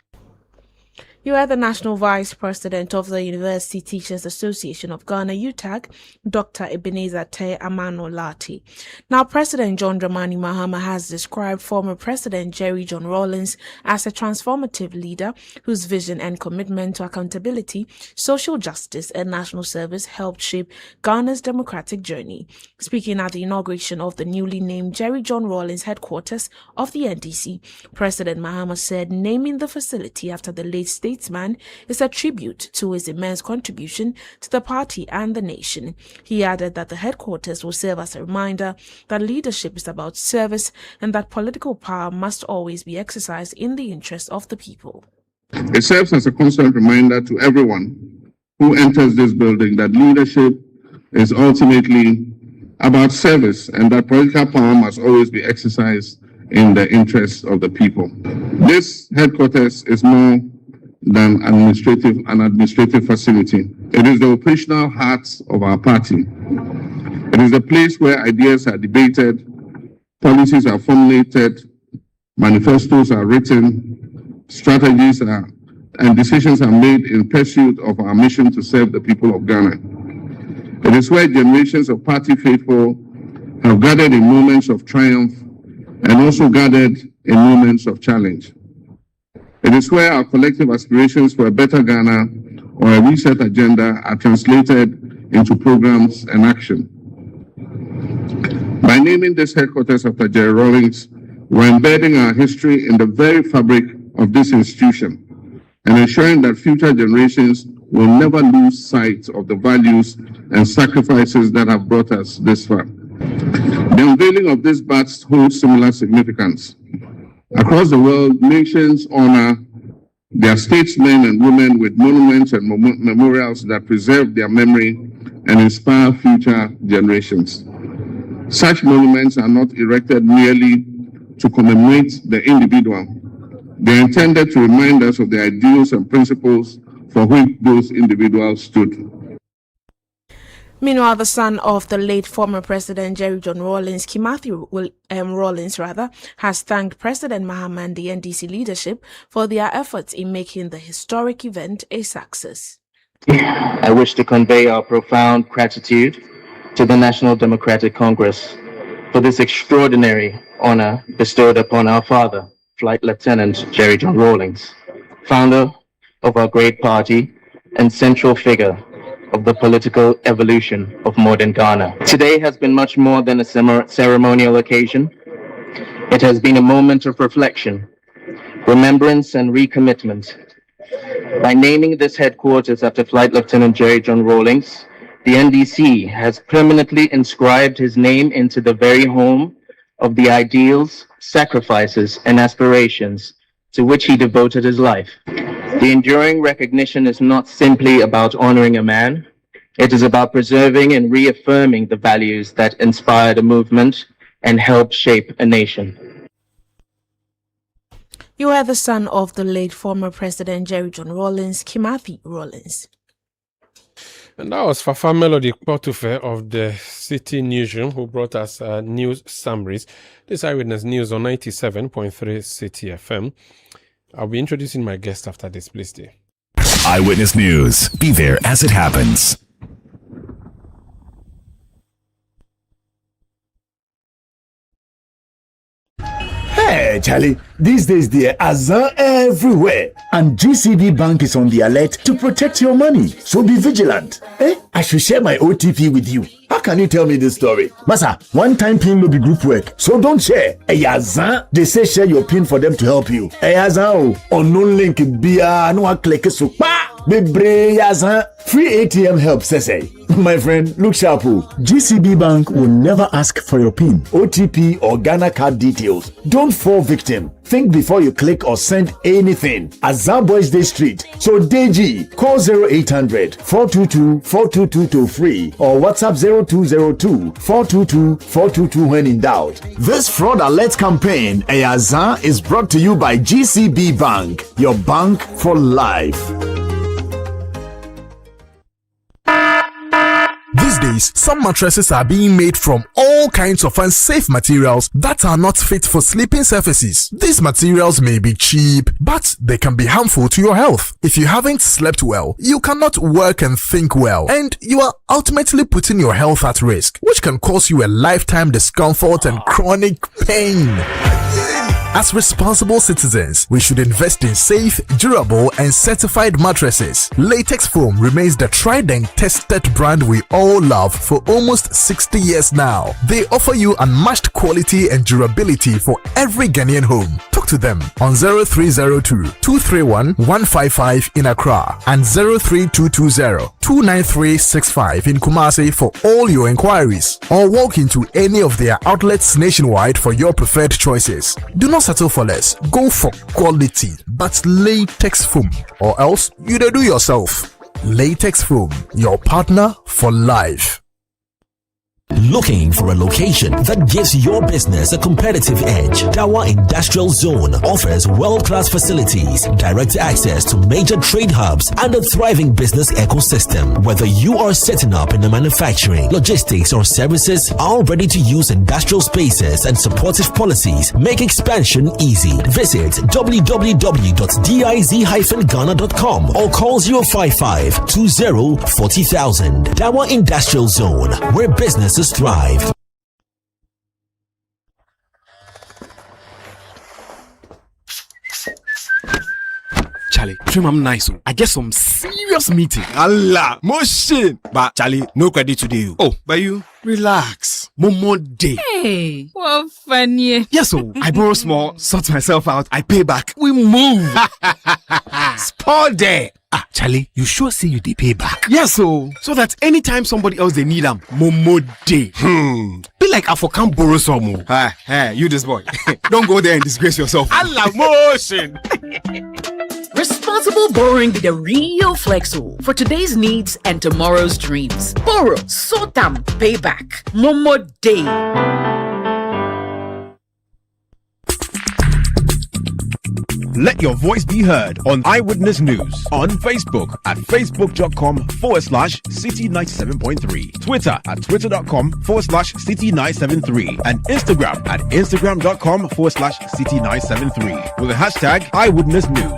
You are the National Vice President of the University Teachers Association of Ghana, UTAG, Dr. Ebenezer Te Amano Lati. Now, President John Dramani Mahama has described former President Jerry John Rawlings as a transformative leader whose vision and commitment to accountability, social justice, and national service helped shape Ghana's democratic journey. Speaking at the inauguration of the newly named Jerry John Rawlings headquarters of the NDC, President Mahama said naming the facility after the late statesman is a tribute to his immense contribution to the party and the nation. He added that the headquarters will serve as a reminder that leadership is about service and that political power must always be exercised in the interest of the people. It serves as a constant reminder to everyone who enters this building that leadership is ultimately about service and that political power must always be exercised in the interests of the people. This headquarters is more than an administrative facility. It is the operational heart of our party. It is the place where ideas are debated, policies are formulated, manifestos are written, strategies and decisions are made in pursuit of our mission to serve the people of Ghana. It is where generations of party faithful have gathered in moments of triumph and also gathered in moments of challenge. It is where our collective aspirations for a better Ghana or a reset agenda are translated into programs and action. By naming this headquarters after Jerry Rawlings, we're embedding our history in the very fabric of this institution and ensuring that future generations will never lose sight of the values and sacrifices that have brought us this far. The unveiling of this badge holds similar significance. Across the world, nations honor their statesmen and women with monuments and memorials that preserve their memory and inspire future generations. Such monuments are not erected merely to commemorate the individual. They are intended to remind us of the ideals and principles for which those individuals stood. Meanwhile, the son of the late former President Jerry John Rawlings, Kimathi Rawlings, has thanked President Mahama and the NDC leadership for their efforts in making the historic event a success. I wish to convey our profound gratitude to the National Democratic Congress for this extraordinary honor bestowed upon our father, Flight Lieutenant Jerry John Rawlings, founder of our great party and central figure of the political evolution of modern Ghana. Today has been much more than a ceremonial occasion. It has been a moment of reflection, remembrance, and recommitment. By naming this headquarters after Flight Lieutenant Jerry John Rawlings, the NDC has permanently inscribed his name into the very home of the ideals, sacrifices, and aspirations to which he devoted his life. The enduring recognition is not simply about honoring a man. It is about preserving and reaffirming the values that inspired a movement and helped shape a nation. You are the son of the late former President Jerry John Rawlings, Kimathi Rawlings. And that was Fafa Melody Kpotufe of the Citi Newsroom, who brought us news summaries. This Eyewitness News on 97.3 Citi FM. I'll be introducing my guest after this, please stay. Eyewitness News. Be there as it happens. Hey, Charlie, these days there are Azan everywhere, and GCB Bank is on the alert to protect your money. So be vigilant. I should share my OTP with you. How can you tell me this story? Masa, one-time PIN will be group work, so don't share. Azan, they say share your PIN for them to help you. Azan, unknown link biya no click so pa. Free ATM help, Sese. My friend, look sharp. GCB Bank will never ask for your PIN, OTP, or Ghana card details. Don't fall victim. Think before you click or send anything. Azar Boys Day Street. So Deji, call 0800-422-422 toll free or WhatsApp 0202-422-422 when in doubt. This fraud alert campaign, Azar, is brought to you by GCB Bank, your bank for life. nowadays, some mattresses are being made from all kinds of unsafe materials that are not fit for sleeping surfaces. These materials may be cheap, but they can be harmful to your health. If you haven't slept well, you cannot work and think well, and you are ultimately putting your health at risk, which can cause you a lifetime discomfort and chronic pain. As responsible citizens, we should invest in safe, durable, and certified mattresses. Latex Foam remains the tried and tested brand we all love for almost 60 years now. They offer you unmatched quality and durability for every Ghanaian home. Talk to them on 0302-231-155 in Accra and 03220-29365 in Kumasi for all your inquiries, or walk into any of their outlets nationwide for your preferred choices. Do not settle for less. Go for quality, but Latex Foam, or else you do yourself. Latex Foam, your partner for life. Looking for a location that gives your business a competitive edge? Dawa Industrial Zone offers world-class facilities, direct access to major trade hubs, and a thriving business ecosystem. Whether you are setting up in the manufacturing, logistics, or services, our ready-to-use industrial spaces and supportive policies make expansion easy. Visit www.diz-ghana.com or call 055-20-40,000. Dawa Industrial Zone, where businesses thrive. Charlie, trim I'm nice. I get some serious meeting. Allah, motion. But Charlie, no credit today. Oh, but you relax. Momo day. Hey, what funny. Yes, so I borrow small, sort myself out, I pay back. We move. Spot there. Ah, Charlie, you sure say you dey pay back? Yes, so that anytime somebody else they need them, Momo day. Be like I for can't borrow some more. Hey, you this boy. Don't go there and disgrace yourself. Allah motion. Responsible borrowing be the real flexo for today's needs and tomorrow's dreams. Borrow, sort them, pay back. Momo day. Let your voice be heard on Eyewitness News on Facebook at facebook.com/Citi97.3, Twitter at twitter.com/Citi973, and Instagram at instagram.com/Citi973 with the hashtag Eyewitness News.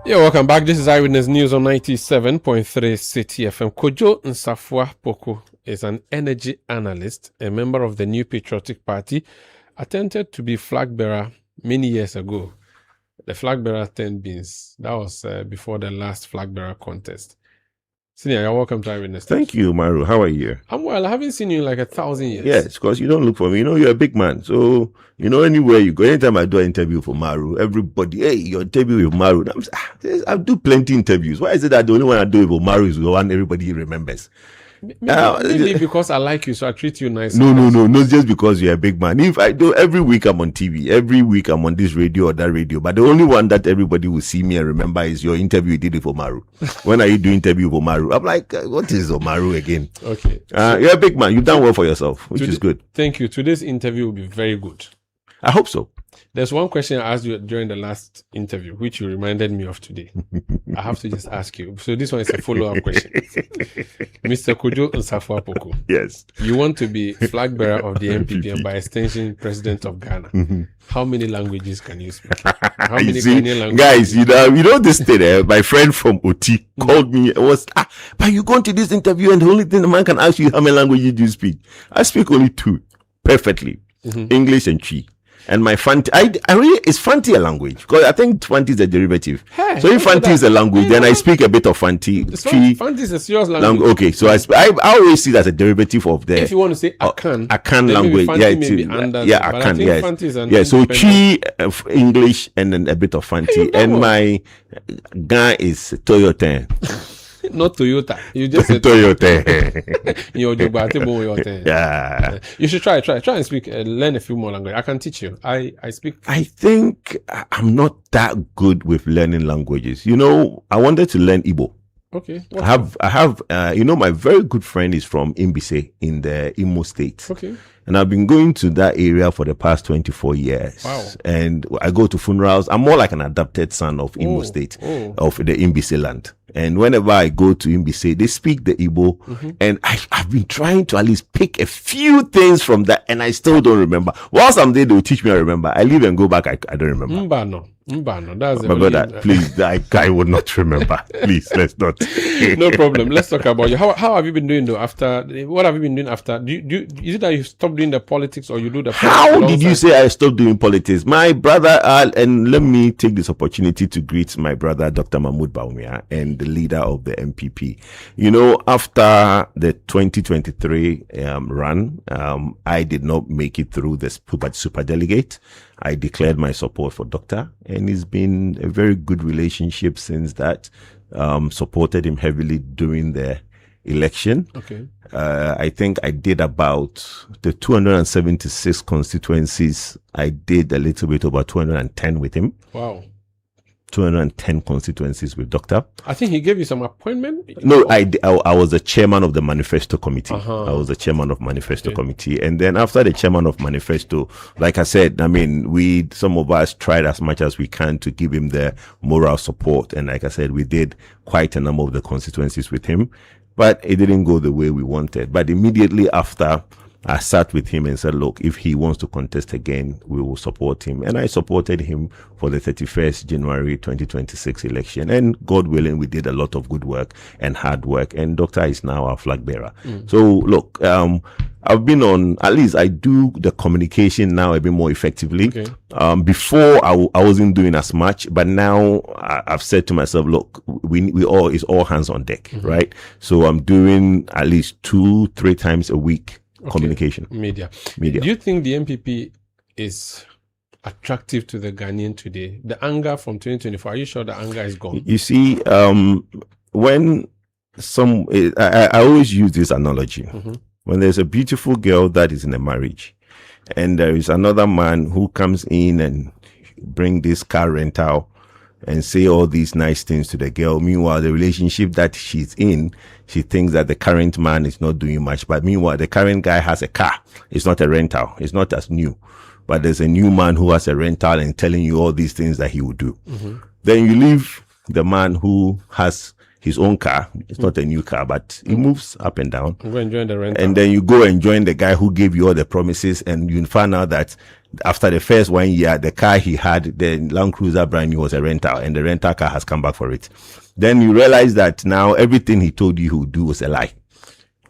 Yeah, welcome back. This is Eyewitness News on 97.3 Citi FM. Kojo Nsafua Poku is an energy analyst, a member of the New Patriotic Party, attempted to be flag bearer many years ago. The flag bearer 10 beans. That was before the last flag bearer contest. Senior, you're welcome to Eyewitness. Thank you, Maru. How are you? I'm well. I haven't seen you in like 1,000 years. Yes, because you don't look for me. You know, you're a big man. So, you know, anywhere you go, anytime I do an interview for Maru, everybody, hey, your interview with Maru. I do plenty interviews. Why is it that the only one I do with Maru is the one everybody remembers? Maybe because I like you, so I treat you nicely. No, just because you're a big man. If I do, every week I'm on TV, every week I'm on this radio or that radio, but the only one that everybody will see me and remember is your interview you did it for Maru. When are you doing interview for Maru? I'm like, what is Maru again? Okay. You're a big man. You've done well for yourself, which is good. Thank you. Today's interview will be very good. I hope so. There's one question I asked you during the last interview, which you reminded me of today. I have to just ask you. So this one is a follow-up question. Mr. Kojo Nsafua Poku. Yes. You want to be flag bearer of the NPP and by extension, President of Ghana. Mm-hmm. How many languages can you speak? How many Ghanaian languages? Guys, you know this thing, my friend from OT called me. It was, but you go to this interview and the only thing the man can ask you, how many languages do you speak? I speak only 2 perfectly. Mm-hmm. English and Chi. And my Fanti, is Fanti a language? Because I think Fanti is a derivative. Hey, so if Fanti is a language, then I speak a bit of Fanti. Fanti is a serious language. Okay, so I always see it as a derivative of the. If you want to say Akan language, Akan, yes. Fanti is so Chi, English, and then a bit of Fanti. And my Ga is Toyota. Not Toyota. You just said Toyota. Yeah. You should try and speak, learn a few more languages. I can teach you. I speak. I think I'm not that good with learning languages. You know, I wanted to learn Igbo. Okay. I have, my very good friend is from Imbise in the Imo State. Okay. And I've been going to that area for the past 24 years. Wow. And I go to funerals. I'm more like an adopted son of Imo State, of the Imbise land. And whenever I go to him, they speak the Igbo. And I've been trying to at least pick a few things from that, and I still don't remember. Whilst I'm there, they'll teach me I remember. I leave and go back, I don't remember. Mbano. That's my brother, please, I would not remember. Please, let's not. No problem. Let's talk about you. How have you been doing though after? What have you been doing after? Is it that you stopped doing the politics, or you do the politics? How did you say I stopped doing politics? My brother, and let me take this opportunity to greet my brother, Dr. Mahmoud Bawumia, and the leader of the MPP. You know, after the 2023 run, I did not make it through the super delegate. I declared my support for Doctor, and it's been a very good relationship since that. Supported him heavily during the election. Okay. I think I did about the 276 constituencies. I did a little bit over 210 with him. Wow. 210 constituencies with Doctor. I think he gave you some appointment. No, I was the chairman of the manifesto committee. I was the chairman of manifesto committee, and then after the chairman of manifesto, like I said, I mean, some of us tried as much as we can to give him the moral support, and like I said, we did quite a number of the constituencies with him, but it didn't go the way we wanted. But immediately after, I sat with him and said, look, if he wants to contest again, we will support him. And I supported him for the 31st January 2026 election. And God willing, we did a lot of good work and hard work. And Doctor is now our flag bearer. So look, I've been on, at least I do the communication now a bit more effectively. Before I wasn't doing as much, but now I've said to myself, look, it's all hands on deck, right? So I'm doing at least 2-3 times a week. Communication. Media. Do you think the MPP is attractive to the Ghanaian today? The anger from 2024, are you sure the anger is gone? You see, when I always use this analogy. When there's a beautiful girl that is in a marriage, and there is another man who comes in and bring this car rental and say all these nice things to the girl. Meanwhile, the relationship that she's in, she thinks that the current man is not doing much. But meanwhile, the current guy has a car. It's not a rental. It's not as new. But there's a new man who has a rental and telling you all these things that he would do. Then you leave the man who has his own car. It's not a new car, but he moves up and down. Go and join the rental. And then you go and join the guy who gave you all the promises, and you find out that after the first 1 year, the car he had, the Land Cruiser brand new, was a rental, and the rental car has come back for it. Then you realize that now everything he told you he would do was a lie.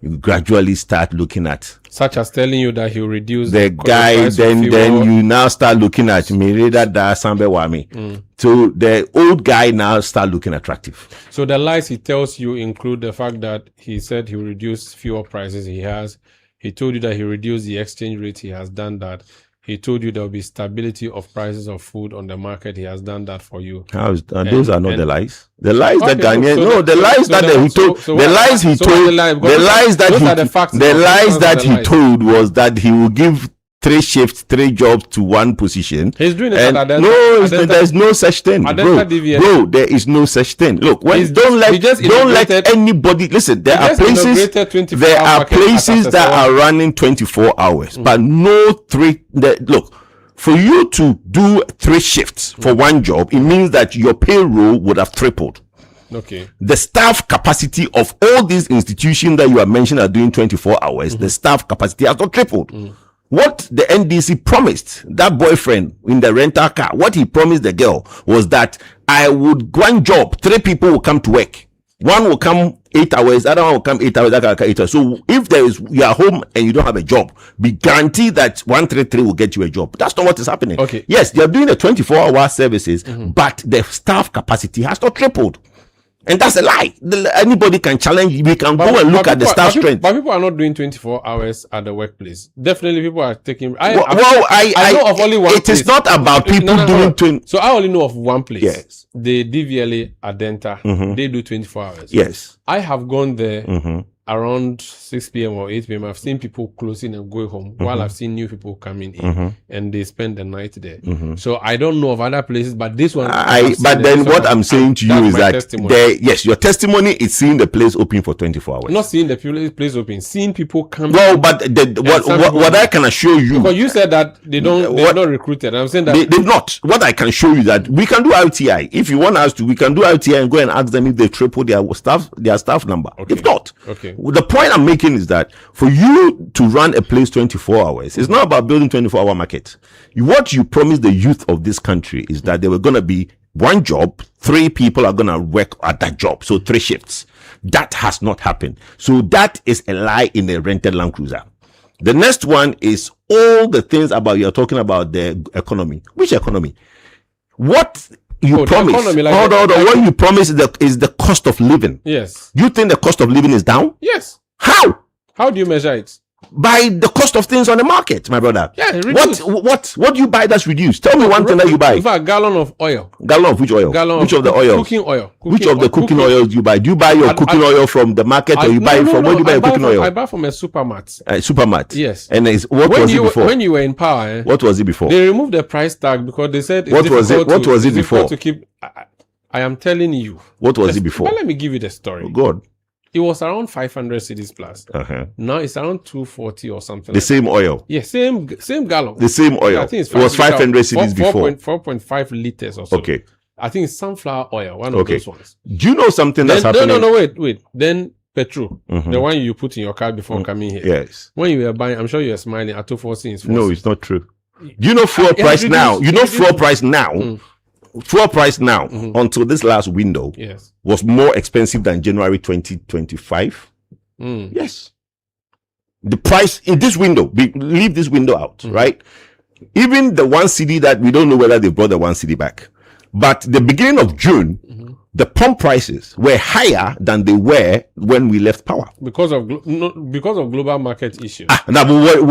You gradually start looking at, such as telling you that he'll reduce the guy, then you now start looking at Sambe. So the old guy now start looking attractive. So the lies he tells you include the fact that he said he'll reduce fuel prices. He told you that he reduced the exchange rate. He has done that. He told you there will be stability of prices of food on the market. He has done that for you. Those are not the lies. The lies that Ghanaian, the lies that he told, the lies he told, the lies that he told was that he will give 3 shifts, 3 jobs to 1 position. He's doing it. There's no such thing, bro. There is no such thing. Look, don't let anybody listen. There are places that are running 24 hours, but no 3. Look, for you to do 3 shifts for 1 job, it means that your payroll would have tripled. Okay. The staff capacity of all these institutions that you are mentioning are doing 24 hours. The staff capacity has not tripled. What the NDC promised that boyfriend in the rental car, what he promised the girl was that I would 1 job, 3 people will come to work. 1 will come 8 hours, other one will come 8 hours, other will come 8 hours. So if you are home and you don't have a job, be guaranteed that 133 will get you a job. That's not what is happening. Okay. Yes, they are doing the 24-hour services, but the staff capacity has not tripled. And that's a lie. Anybody can challenge. We can go and look at the staff strength. But people are not doing 24 hours at the workplace. Definitely, people are taking. I know of only one. It is not about people doing 20. So I only know of one place. Yes. The DVLA Adenta. They do 24 hours. Yes. I have gone there around 6 p.m. or 8 p.m., I've seen people closing and going home while I've seen new people coming in and they spend the night there. So I don't know of other places, but this one. But then what I'm saying to you is that yes, your testimony is seeing the place open for 24 hours. Not seeing the place open, seeing people come. Well, but what I can assure you. Because you said that they're not recruited. I'm saying that they're not. What I can show you that we can do RTI. If you want us to, we can do RTI and go and ask them if they triple their staff number. If not. The point I'm making is that for you to run a place 24 hours, it's not about building 24-hour market. What you promised the youth of this country is that there were going to be one job, 3 people are going to work at that job. So 3 shifts. That has not happened. So that is a lie in a rented Land Cruiser. The next one is all the things about you're talking about the economy. Which economy? What you promise? What you promise is the cost of living. Yes. You think the cost of living is down? Yes. How? How do you measure it? By the cost of things on the market, my brother. Yeah, what do you buy that's reduced? Tell me one thing that you buy. A gallon of oil. Gallon of which oil? Which of the oil? Cooking oil. Which of the cooking oils do you buy? Do you buy your cooking oil from the market or you buy it from where do you buy your cooking oil? I buy from a supermart. Supermart. Yes. And what was it before? When you were in power, what was it before? They removed the price tag because they said what was it before? To keep. I am telling you. What was it before? But let me give you the story. Oh, God. It was around 500 cedis plus. Now it's around 240 or something. The same oil. Yeah, same gallon. The same oil. I think it was 500 cedis before. 4.5 liters or so. Okay. I think it's sunflower oil, one of those ones. Do you know something that's happening? No, wait. Then petrol, the one you put in your car before coming here. Yes. When you were buying, I'm sure you were smiling at 240. No, it's not true. Do you know fuel price now? You know fuel price now. Fuel price now until this last window was more expensive than January 2025. Yes. The price in this window, leave this window out, right? Even the 1 cedi that we don't know whether they brought the 1 cedi back. But the beginning of June, the pump prices were higher than they were when we left power. Because of global market issues. Now,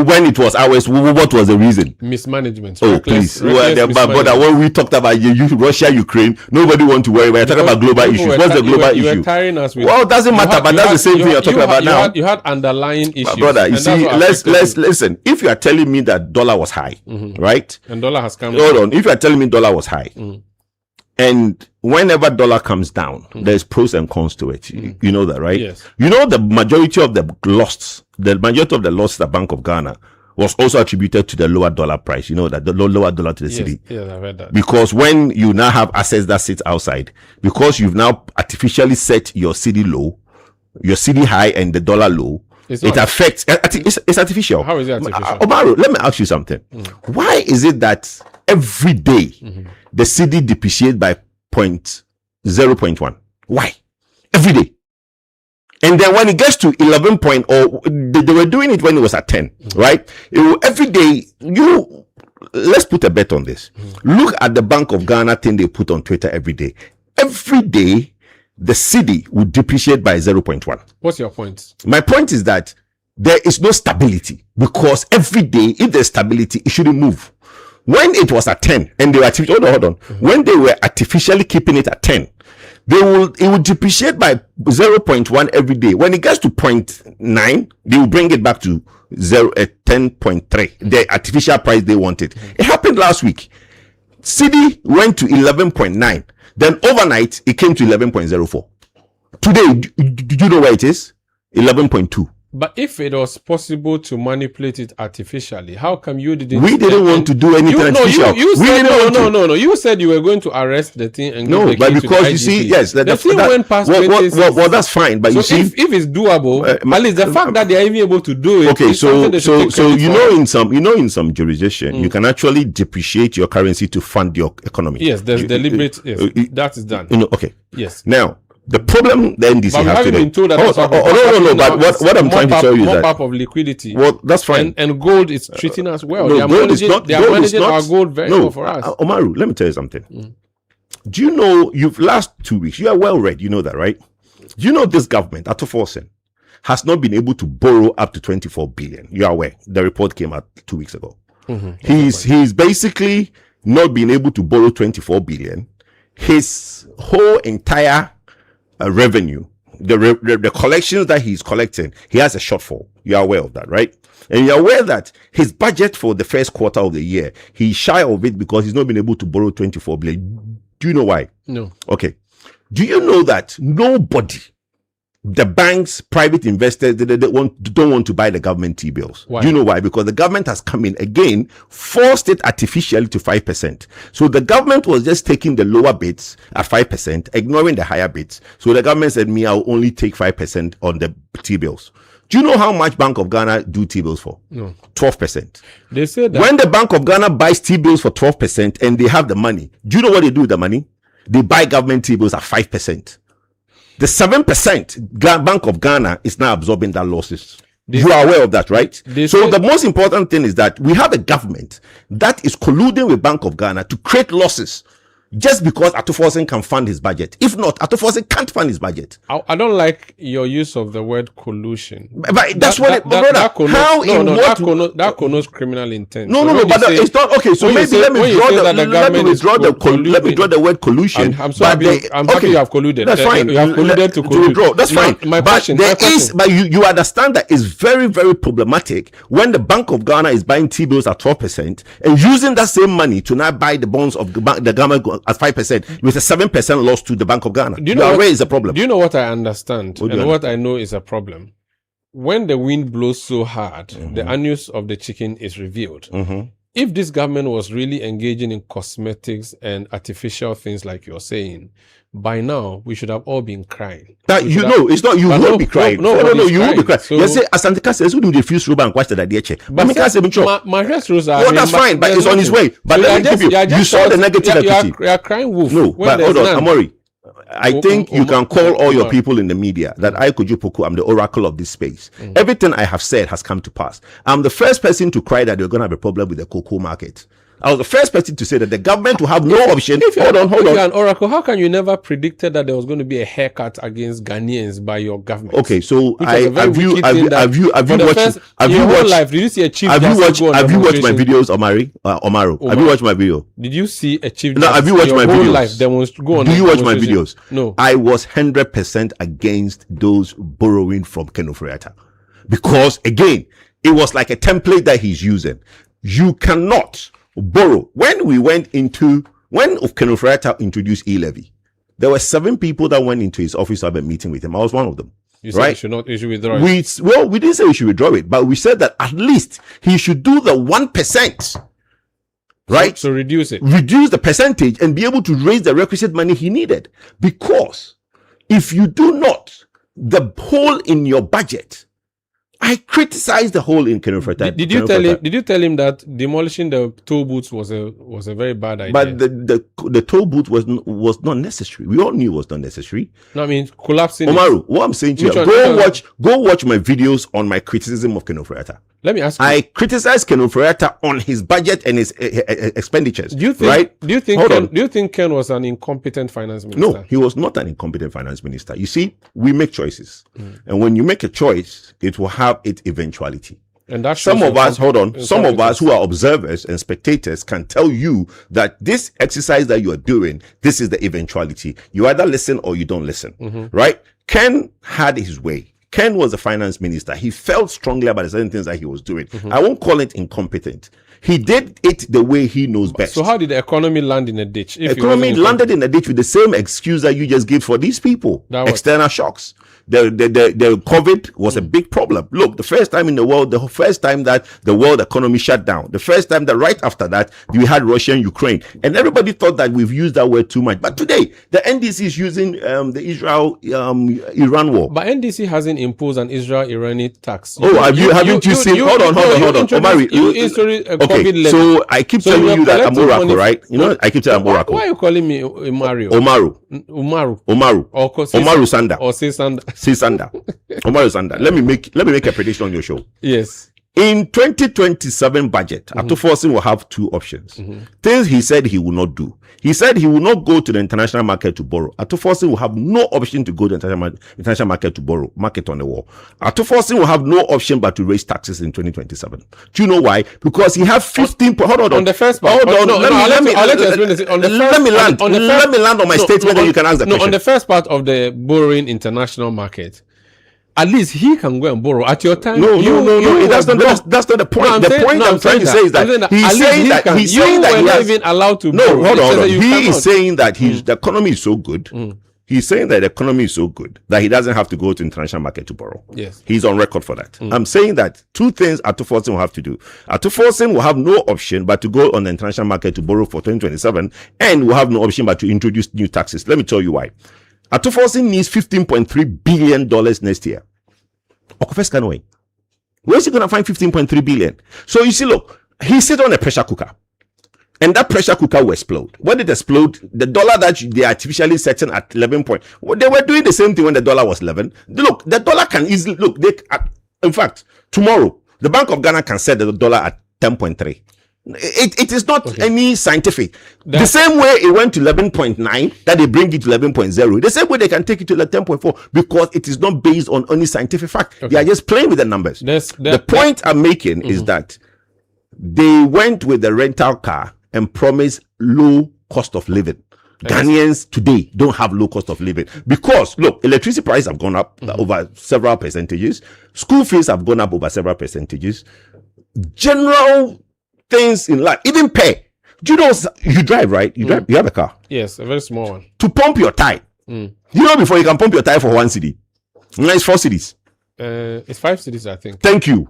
when it was ours, what was the reason? Mismanagement. Oh, please. But when we talked about Russia, Ukraine, nobody want to worry about. Talking about global issues. What's the global issue? You were tiring us with. Well, it doesn't matter, but that's the same thing you're talking about now. You had underlying issues. Brother, you see, let's listen. If you are telling me that dollar was high, right? And dollar has come down. Hold on. If you are telling me dollar was high, and whenever dollar comes down, there's pros and cons to it. You know that, right? Yes. You know the majority of the loss at Bank of Ghana was also attributed to the lower dollar price. You know that the lower dollar to the city. Yes, I've heard that. Because when you now have assets that sit outside, because you've now artificially set your city low, your city high, and the dollar low, it affects. It's artificial. How is it artificial? Omaru, let me ask you something. Why is it that every day the city depreciates by 0.1? Why? Every day. And then when it gets to 11 point, or they were doing it when it was at 10, right? Every day, let's put a bet on this. Look at the Bank of Ghana thing they put on Twitter every day. Every day, the city would depreciate by 0.1. What's your point? My point is that there is no stability, because every day, if there's stability, it shouldn't move. When it was at 10 and they were hold on. When they were artificially keeping it at 10, it would depreciate by 0.1 every day. When it gets to 0.9, they will bring it back to 10.3, the artificial price they wanted. It happened last week. Cedi went to 11.9. Then overnight, it came to 11.04. Today, do you know where it is? 11.2. But if it was possible to manipulate it artificially, how come you didn't? We didn't want to do anything artificial. You said no. You said you were going to arrest the thing and no, but because you see, yes, the thing went past. Well, that's fine. But so you see, if it's doable, at least the fact that they are even able to do it. Okay, so in some jurisdiction, you can actually depreciate your currency to fund your economy. Yes, there's deliberate. Yes, that is done. Okay. Yes. Now, the problem the NDC has today. No. But what I'm trying to tell you is that of liquidity. Well, that's fine. And gold is treating us well. No, they are managing our gold very well for us. Omaru, let me tell you something. Do you know last 2 weeks? You are well read. You know that, right? Do you know this government, Attah-Mensah, has not been able to borrow up to 24 billion? You are aware. The report came out 2 weeks ago. He's basically not been able to borrow 24 billion. His whole entire revenue the collections that he's collecting, he has a shortfall. You are aware of that, right? And you're aware that his budget for the first quarter of the year, he's shy of it because he's not been able to borrow 24 billion. Do you know why? No. Okay. Do you know that nobody, the banks, private investors, they don't want to buy the government T-bills? Why? Do you know why? Because the government has come in again, forced it artificially to 5%. So the government was just taking the lower bits at 5%, ignoring the higher bits. So the government said, I'll only take 5% on the T-bills. Do you know how much Bank of Ghana do T-bills for? No. 12%. They say that when the Bank of Ghana buys T-bills for 12% and they have the money, do you know what they do with the money? They buy government T-bills at 5%. The 7% Bank of Ghana is now absorbing that losses. You are aware of that, right? So the most important thing is that we have a government that is colluding with Bank of Ghana to create losses just because Attah-Mensah can fund his budget. If not, Attah-Mensah can't fund his budget. I don't like your use of the word collusion. But that's that connotes criminal intent. No, but it's not okay. So maybe let me withdraw the word collusion. I'm happy you have colluded. That's fine. You have colluded to collude. That's fine. But you understand that it's very, very problematic when the Bank of Ghana is buying T-bills at 12% and using that same money to now buy the bonds of the government at 5% with a 7% loss to the Bank of Ghana. Where is the problem? Do you know what I understand? What I know is a problem? When the wind blows so hard, the anus of the chicken is revealed. If this government was really engaging in cosmetics and artificial things like you're saying, by now we should have all been crying. It's not you won't be crying. No, you won't be crying. So, you say Asantika says, "Who do refuse Roba and question that check?" But my first rules are. That's fine, but it's on his way. But you saw the negative equity. You are crying wolf. No, but hold on, Amori. I think you can call all your people in the media that I Kojo, I'm the oracle of this space. Everything I have said has come to pass. I'm the first person to cry that they're going to have a problem with the cocoa market. I was the first person to say that the government will have no option. Hold on. If you're an oracle, how can you never predicted that there was going to be a haircut against Ghanaians by your government? Okay, so have you watched my videos, Omaru? Have you watched my video? Did you see a chief? No, have you watched my videos? Do you watch my videos? No. I was 100% against those borrowing from Ken Ofori-Attah because again, it was like a template that he's using. You cannot borrow. When Ken Ofori-Attah introduced e-levy, there were 7 people that went into his office to have a meeting with him. I was one of them. You said he should not withdraw it. We didn't say we should withdraw it, but we said that at least he should do the 1%. Right? So reduce it. Reduce the percentage and be able to raise the requisite money he needed. Because if you do not, the hole in your budget, I criticized the whole in Ken Ofori-Attah. Did you tell him that demolishing the toll booths was a very bad idea? But the toll booth was not necessary. We all knew it was not necessary. No, I mean collapsing. Omaru, what I'm saying to you, go watch my videos on my criticism of Ken Ofori-Attah. Let me ask you. I criticized Ken Ofori-Attah on his budget and his expenditures. Do you think Ken was an incompetent finance minister? No, he was not an incompetent finance minister. You see, we make choices. And when you make a choice, it will have its eventuality. And that some of us who are observers and spectators can tell you that this exercise that you are doing, this is the eventuality. You either listen or you don't listen, right? Ken had his way. Ken was a finance minister. He felt strongly about certain things that he was doing. I won't call it incompetent. He did it the way he knows best. So how did the economy land in a ditch? Economy landed in a ditch with the same excuse that you just gave for these people. External shocks. The COVID was a big problem. Look, the first time in the world, the first time that the world economy shut down, the first time that right after that, we had Russia and Ukraine. And everybody thought that we've used that word too much. But today, the NDC is using the Israel-Iran war. But NDC hasn't imposed an Israel-Iranian tax. Haven't you seen? Hold on. Omari, okay, so I keep telling you that I'm Oracle, right? You know, I keep telling I'm Oracle. Why are you calling me Mario? Omaru Sanda. Or say Sanda. Say Sanda. Omaru Sanda. Let me make a prediction on your show. Yes. In 2027 budget, Attah-Mensah will have two options. Things he said he will not do. He said he will not go to the international market to borrow. Attah-Mensah will have no option to go to the international market to borrow. Market on the wall. Attah-Mensah will have no option but to raise taxes in 2027. Do you know why? Because he has 15. Hold on. On the first part. Hold on. Let me explain this. Let me land on my statement, then you can ask the question. On the first part of the borrowing international market, at least he can go and borrow at your time. No. That's not the point. No, the point I'm trying to say is that he's saying that he has even allowed to no, borrow. hold on. He is saying that the economy is so good. He's saying that the economy is so good that he doesn't have to go to international market to borrow. Yes. He's on record for that. I'm saying that two things Attah-Mensah will have to do. Attah-Mensah will have no option but to go on the international market to borrow for 2027, and will have no option but to introduce new taxes. Let me tell you why. Attah-Mensah needs $15.3 billion next year. Where's he going to find $15.3 billion? So you see, look, he sits on a pressure cooker. And that pressure cooker will explode. When it explode, the dollar that they artificially setting at 11 point. They were doing the same thing when the dollar was 11. Look, the dollar can easily, in fact, tomorrow, the Bank of Ghana can set the dollar at 10.3. It is not any scientific. The same way it went to 11.9, that they bring it to 11.0. The same way they can take it to 10.4 because it is not based on any scientific fact. They are just playing with the numbers. The point I'm making is that they went with the rental car and promised low cost of living. Ghanaians today don't have low cost of living because, look, electricity prices have gone up over several percentages. School fees have gone up over several percentages. General things in life, even pay. Do you know you drive, right? You drive, you have a car. Yes, a very small one. To pump your tire. You know, before you can pump your tire for 1 cedi. Now it's 4 cedis. It's 5 cedis, I think. Thank you.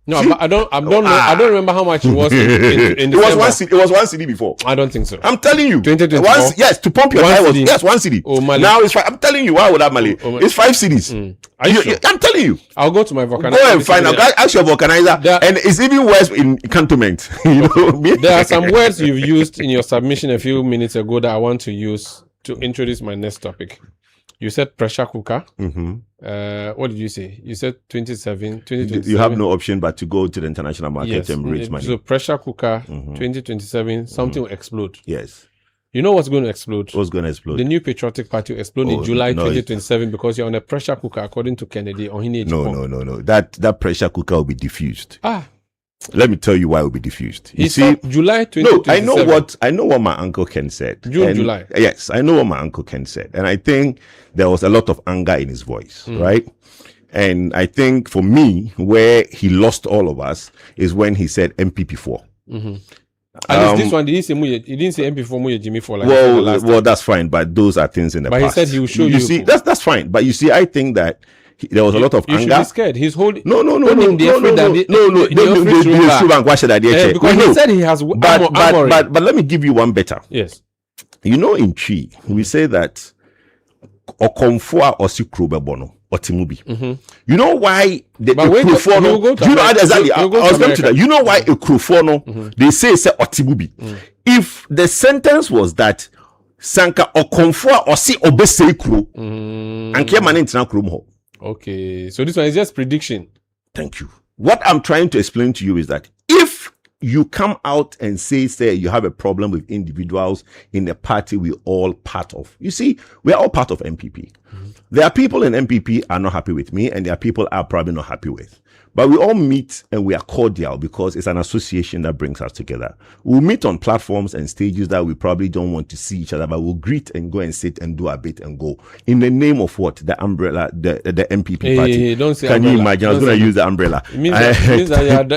No, I don't know. I don't remember how much it was in it was 1 cedi. It was 1 cedi before. I don't think so. I'm telling you. 2024. Yes, to pump your tire was 1 cedi. Oh, Mali. Now it's 5. I'm telling you, why would that Mali? It's 5 cedis. Are you sure? I'm telling you. I'll go to my vulcanizer. Go and find out. Ask your vulcanizer. And it's even worse in cantonment. You know, there are some words you've used in your submission a few minutes ago that I want to use to introduce my next topic. You said pressure cooker. What did you say? You said 2027. You have no option but to go to the international market and raise money. So pressure cooker, 2027, something will explode. Yes. You know what's going to explode? What's going to explode? The new patriotic party will explode in July 2027 because you're on a pressure cooker, according to Kennedy. No. That pressure cooker will be diffused. Let me tell you why it will be diffused. You see, July 2027. No, I know what my uncle Ken said. July. Yes, I know what my uncle Ken said. And I think there was a lot of anger in his voice, right? And I think for me, where he lost all of us is when he said MPP4. At least this one, he didn't say MP4 Muye Jimmy for like well, that's fine, but those are things in the past. But he said he will show you. See, that's fine. But you see, I think that there was a lot of anger. You should be scared. He's holding. No. Because he said he has but let me give you one better. Yes. You know, in Chi, we say that Okomfua Osikrobe Otimubi. You know why the Ekrofono? Do you know exactly? I was coming to that. You know why Ekrofono? They say Otimubi. If the sentence was that Sanka Okomfua Osi Obesekro and Kiamane Intina Krumho. Okay, so this one is just prediction. Thank you. What I'm trying to explain to you is that if you come out and say you have a problem with individuals in the party we're all part of. You see, we're all part of MPP. There are people in MPP are not happy with me, and there are people I'm probably not happy with. But we all meet and we are cordial because it's an association that brings us together. We'll meet on platforms and stages that we probably don't want to see each other, but we'll greet and go and sit and do a bit and go. In the name of what? The umbrella, the MPP party. Don't say Can umbrella. You imagine? I was going to use the umbrella. It means that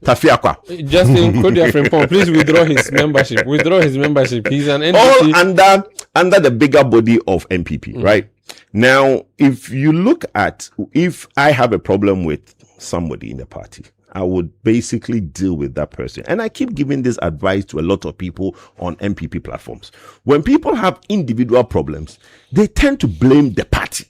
Tafia. Justin Kodia Frimpong, please withdraw his membership. He's an NPP. All under the bigger body of MPP, right? Now, if you look at, if I have a problem with somebody in the party, I would basically deal with that person. And I keep giving this advice to a lot of people on MPP platforms. When people have individual problems, they tend to blame the party.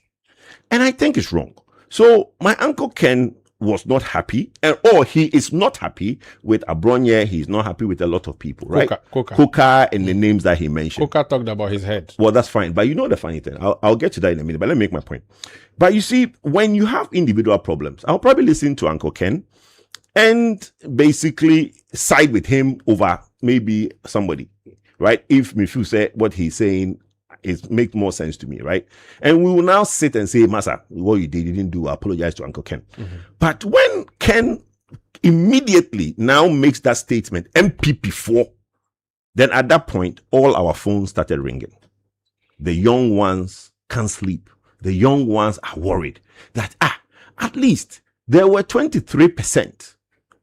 And I think it's wrong. So my uncle Ken was not happy, or he is not happy with Abronye. He's not happy with a lot of people, right? Coca and the names that he mentioned. Coca talked about his head. Well, that's fine. But you know the funny thing, I'll get to that in a minute, but let me make my point. But you see, when you have individual problems, I'll probably listen to Uncle Ken and basically side with him over maybe somebody, right? If Mifu said what he's saying it makes more sense to me, right? And we will now sit and say, Masa, what you did, you didn't do, I apologize to Uncle Ken. But when Ken immediately now makes that statement, MPP4, then at that point, all our phones started ringing. The young ones can't sleep. The young ones are worried that, at least there were 23%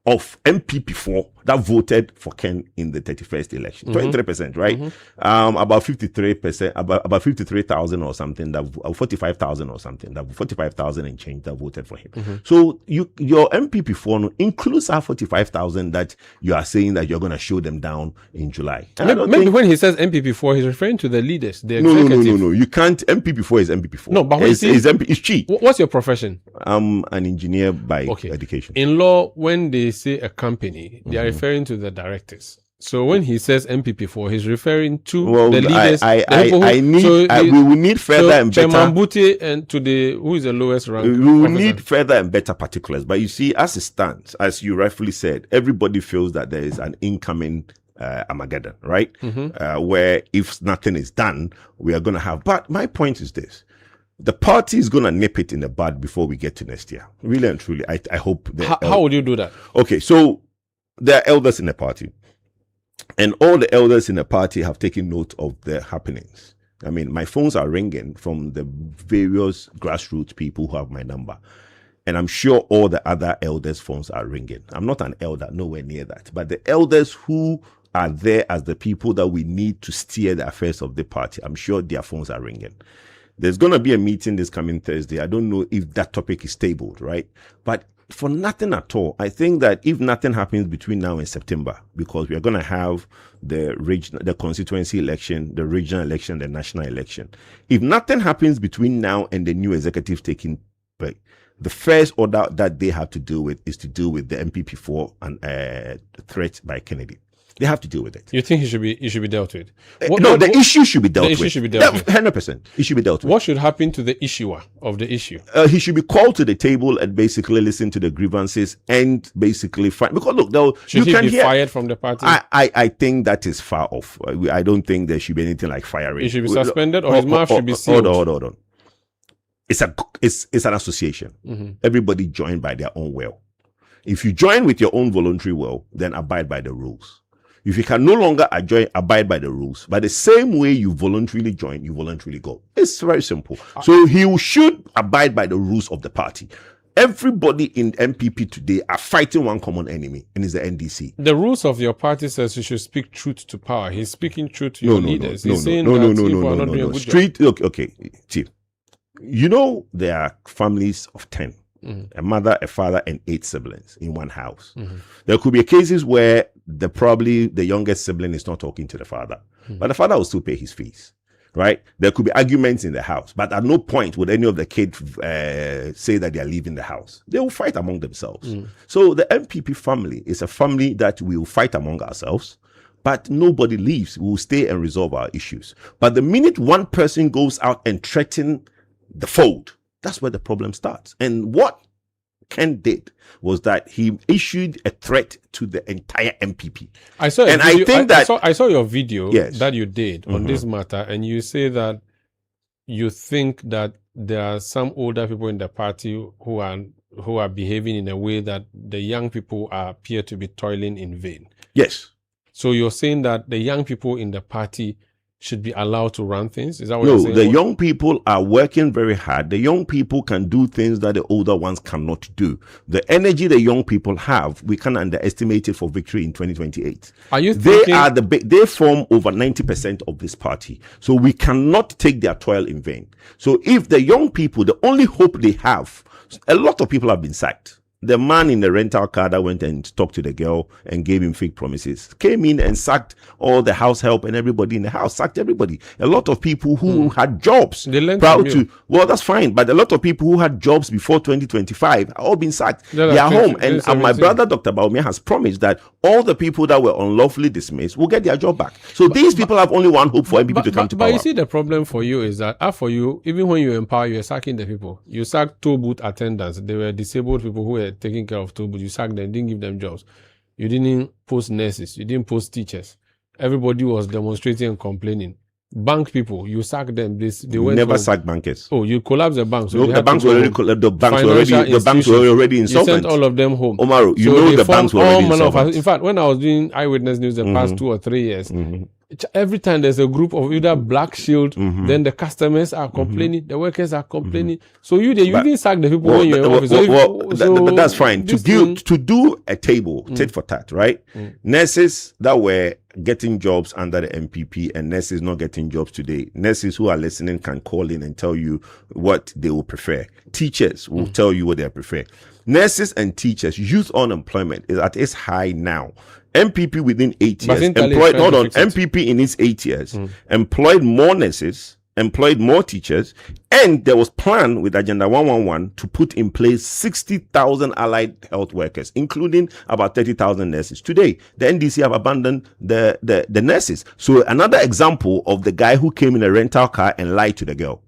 of MPP4 that voted for Ken in the 31st election. 23%, right? About 53%, about 53,000 or something, that 45,000 or something, that 45,000 and change that voted for him. So your MPP4 includes our 45,000 that you are saying that you're going to show them down in July. Maybe when he says MPP4, he's referring to the leaders, the executive. No. You can't. MPP4 is MPP4. No, but it's cheap. What's your profession? I'm an engineer by education. In law, when they say a company, they are referring to the directors. So when he says MPP4, he's referring to the leaders. We will need further and better. Chairman Buti and to who is the lowest rank? We will need further and better particulars. But you see, as it stands, as you rightfully said, everybody feels that there is an incoming Armageddon, right? Where if nothing is done, we are going to have. But my point is this. The party is going to nip it in the bud before we get to next year. Really and truly, I hope. How would you do that? Okay, so there are elders in the party. And all the elders in the party have taken note of the happenings. I mean, my phones are ringing from the various grassroots people who have my number. And I'm sure all the other elders' phones are ringing. I'm not an elder, nowhere near that. But the elders who are there as the people that we need to steer the affairs of the party, I'm sure their phones are ringing. There's going to be a meeting this coming Thursday. I don't know if that topic is tabled, right? But for nothing at all, I think that if nothing happens between now and September, because we are going to have the constituency election, the regional election, the national election. If nothing happens between now and the new executive taking place, the first order that they have to deal with is to deal with the MPP4 and threat by Kennedy. They have to deal with it. You think it should be dealt with? The issue should be dealt with. The issue should be dealt with. 100%. It should be dealt with. What should happen to the issuer of the issue? He should be called to the table and basically listen to the grievances and basically find. Because look, should he be fired from the party? I think that is far off. I don't think there should be anything like firing. He should be suspended or his mouth should be sealed. Hold on. It's an association. Everybody joined by their own will. If you join with your own voluntary will, then abide by the rules. If you can no longer abide by the rules, by the same way you voluntarily join, you voluntarily go. It's very simple. So he should abide by the rules of the party. Everybody in MPP today are fighting one common enemy, and it's the NDC. The rules of your party says you should speak truth to power. He's speaking truth to your leaders. No. Street, okay, Chief. You know there are families of 10. A mother, a father, and 8 siblings in one house. There could be cases where probably the youngest sibling is not talking to the father, but the father will still pay his fees, right? There could be arguments in the house, but at no point would any of the kids say that they are leaving the house. They will fight among themselves. So the MPP family is a family that we will fight among ourselves, but nobody leaves. We will stay and resolve our issues. But the minute one person goes out and threatens the fold, that's where the problem starts. And what Ken did was that he issued a threat to the entire MPP. I saw your video that you did on this matter, and you say that you think that there are some older people in the party who are behaving in a way that the young people appear to be toiling in vain. Yes. So you're saying that the young people in the party should be allowed to run things? Is that what you're saying? No, the young people are working very hard. The young people can do things that the older ones cannot do. The energy the young people have, we can't underestimate it for victory in 2028. Are you thinking... They form over 90% of this party. So we cannot take their toil in vain. So if the young people, the only hope they have, a lot of people have been sacked. The man in the rental car that went and talked to the girl and gave him fake promises came in and sacked all the house help and everybody in the house, sacked everybody. A lot of people who had jobs, well, that's fine, but a lot of people who had jobs before 2025 are all been sacked. They are home. And my brother, Dr. Baumia, has promised that all the people that were unlawfully dismissed will get their job back. So these people have only one hope for MPP to come to power. But you see, the problem for you is that for you, even when you empower, you're sacking the people. You sacked 2 booth attendants. They were disabled people who were were taking care of Tobu. You sacked them, didn't give them jobs. You didn't post nurses. You didn't post teachers. Everybody was demonstrating and complaining. Bank people, you sack them. They went never sack bankers. Oh, you collapse the banks. So no, the banks were already insolvent. You sent all of them home. Omaru, you know the banks were already insolvent. In fact, when I was doing Eyewitness News the past 2 or 3 years, every time there's a group of either Black Shield, then the customers are complaining, the workers are complaining. So you didn't sack the people when you're in office. That's fine. To do a table, tit for tat, right? Nurses that were getting jobs under the MPP and nurses not getting jobs today. Nurses who are listening can call in and tell you what they will prefer. Teachers will tell you what they prefer. Nurses and teachers, youth unemployment is at its high now. MPP within 8 years MPP in its 8 years employed more nurses, employed more teachers, and there was plan with Agenda 111 to put in place 60,000 allied health workers, including about 30,000 nurses. Today, the NDC have abandoned the nurses. So another example of the guy who came in a rental car and lied to the girl.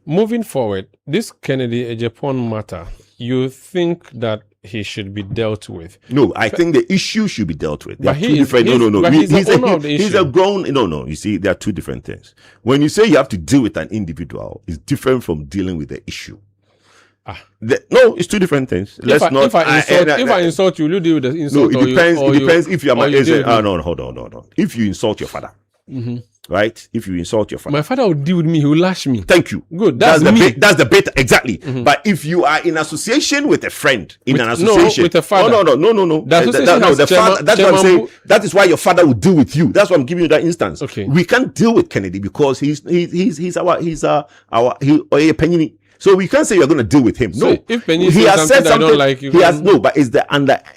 Moving forward, this Kennedy Ejapon matter, you think that he should be dealt with? No, I think the issue should be dealt with. But he's a grown. No. You see, there are two different things. When you say you have to deal with an individual, it's different from dealing with the issue. No, it's two different things. If I insult you, will you deal with the insult? No, it depends if you are my agent. No, hold on. If you insult your father, right? If you insult your father, my father will deal with me. He will lash me. Thank you. Good. That's the bit exactly. But if you are in association with a friend, with a father. No. That's what I'm saying. That is why your father will deal with you. That's why I'm giving you that instance. Okay. We can't deal with Kennedy because he's our Penny. So we can't say you're going to deal with him. No, so if Penny has said something I don't like, but it's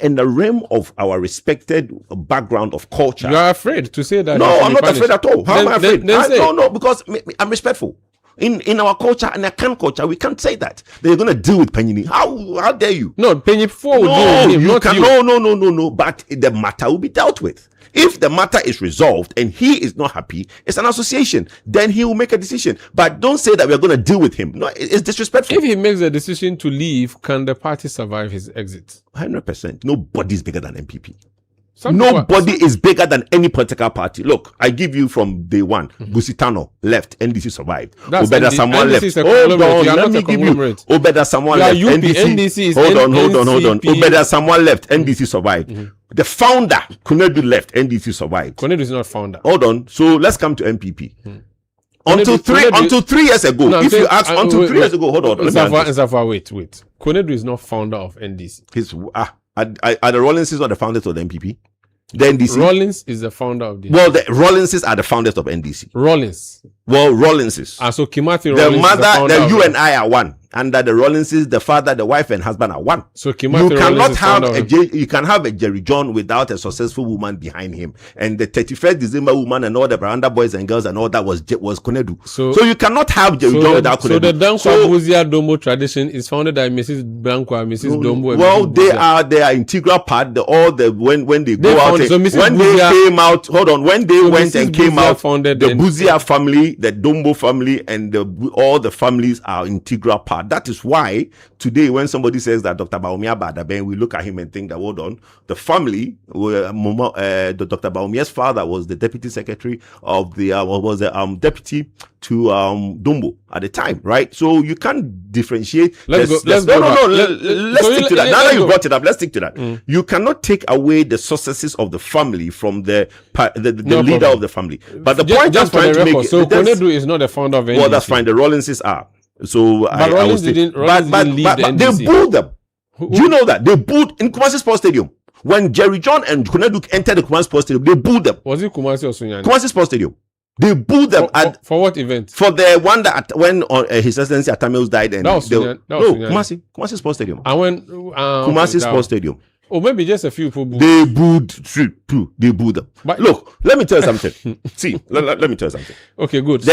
in the realm of our respected background of culture. You are afraid to say that. No, I'm not afraid at all. How am I afraid? No, because I'm respectful. In our culture, in our Kan culture, we can't say that they're going to deal with Penny. How dare you? No, Penny 4 will deal with him. No. But the matter will be dealt with. If the matter is resolved and he is not happy, it's an association. Then he will make a decision. But don't say that we are going to deal with him. No, it's disrespectful. If he makes a decision to leave, can the party survive his exit? 100%. Nobody is bigger than MPP. Nobody is bigger than any political party. Look, I give you from day one. Busitano left, NDC survived. Obeda Samuel left. Hold on, let me give you. Obeda Samuel left, NDC. Hold on. Obeda Samuel left, NDC survived. The founder, Konedu, left, NDC survived. Konedu is not founder. Hold on. So let's come to MPP. Until 3 years ago, no, if you ask until 3 years ago, hold on. Wait. Konedu is not founder of NDC. Are the Rollinses not the founders of the MPP? The NDC? Rollins is the founder of the Well, the Rollinses are the founders of NDC. Rollins. Well, Rollinses. So Kimathi Rollins, the mother, you and I are one. Under the Rollinses, the father, the wife, and husband are one. So Kimathi you cannot have you can have a Jerry John without a successful woman behind him. And the 31st December woman and all the Baranda boys and girls and all that was Konedu. So you cannot have Jerry John without Konedu. So the Dankwa Buzia Dombo tradition is founded by Mrs. Dankwa, Mrs. Dombo. Well, they are integral part. When they go out, so when they came out. Hold on, when they went and came out, the Buzia family, the Dombo family, and all the families are integral part. That is why today, when somebody says that Dr. Bawumia Badaben, we look at him and think that, hold on, the family, Dr. Bawumia's father was the deputy secretary of the deputy to Dombo at the time, right? So you can't differentiate. Let's stick to that. Now that you brought it up, let's stick to that. You cannot take away the successes of the family from the leader of the family. But the point I'm trying to make so Konedu is not the founder of NDC. Well, that's fine. The Rollinses are. So but Rollins didn't leave the NDC. They booed them. Do you know that? They booed in Kumasi Sports Stadium. When Jerry John and Konedu entered the Kumasi Sports Stadium, they booed them. Was it Kumasi or Sunyani? Kumasi Sports Stadium. They booed them. For what event? For the one that when His Excellency Attah-Mensah died. And Kumasi Sports Stadium. And when Kumasi Sports Stadium. Or maybe just a few people booed. They booed too. They booed them. But look, let me tell you something. See, let me tell you something. Okay, good. The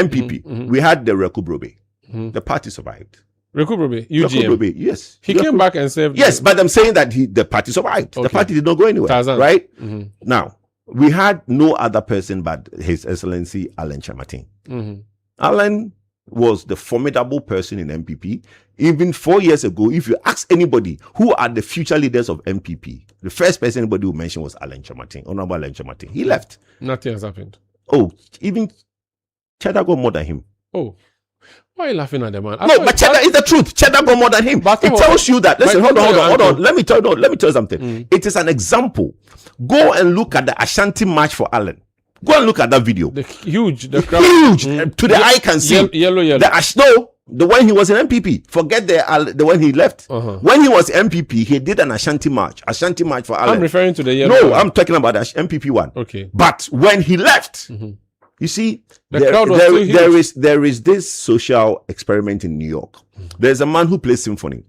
MPP. We had the Rekubrobe. The party survived. Rekubrobe, UGM. Yes. He came back and said yes, but I'm saying that the party survived. Okay. The party did not go anywhere. Tarzan. Right? Now, we had no other person but His Excellency Alan Chamartin. Alan was the formidable person in MPP. Even 4 years ago, if you ask anybody who are the future leaders of MPP, the first person anybody would mention was Honorable Alan Chamatin. He left. Nothing has happened. Oh, even Cheddar got more than him. Oh, why are you laughing at the man? No, but Cheddar is the truth. Cheddar got more than him. It tells you that. Listen, hold on. Let me tell you something. It is an example. Go and look at the Ashanti March for Allen. Go and look at that video. The crowd. To the eye can see. Yellow. The one he was in MPP. Forget the one he left. When he was MPP, he did an Ashanti March for Allen. I'm referring to the yellow. No, I'm talking about the MPP one. Okay. But when he left, you see, there is this social experiment in New York. There's a man who plays symphony.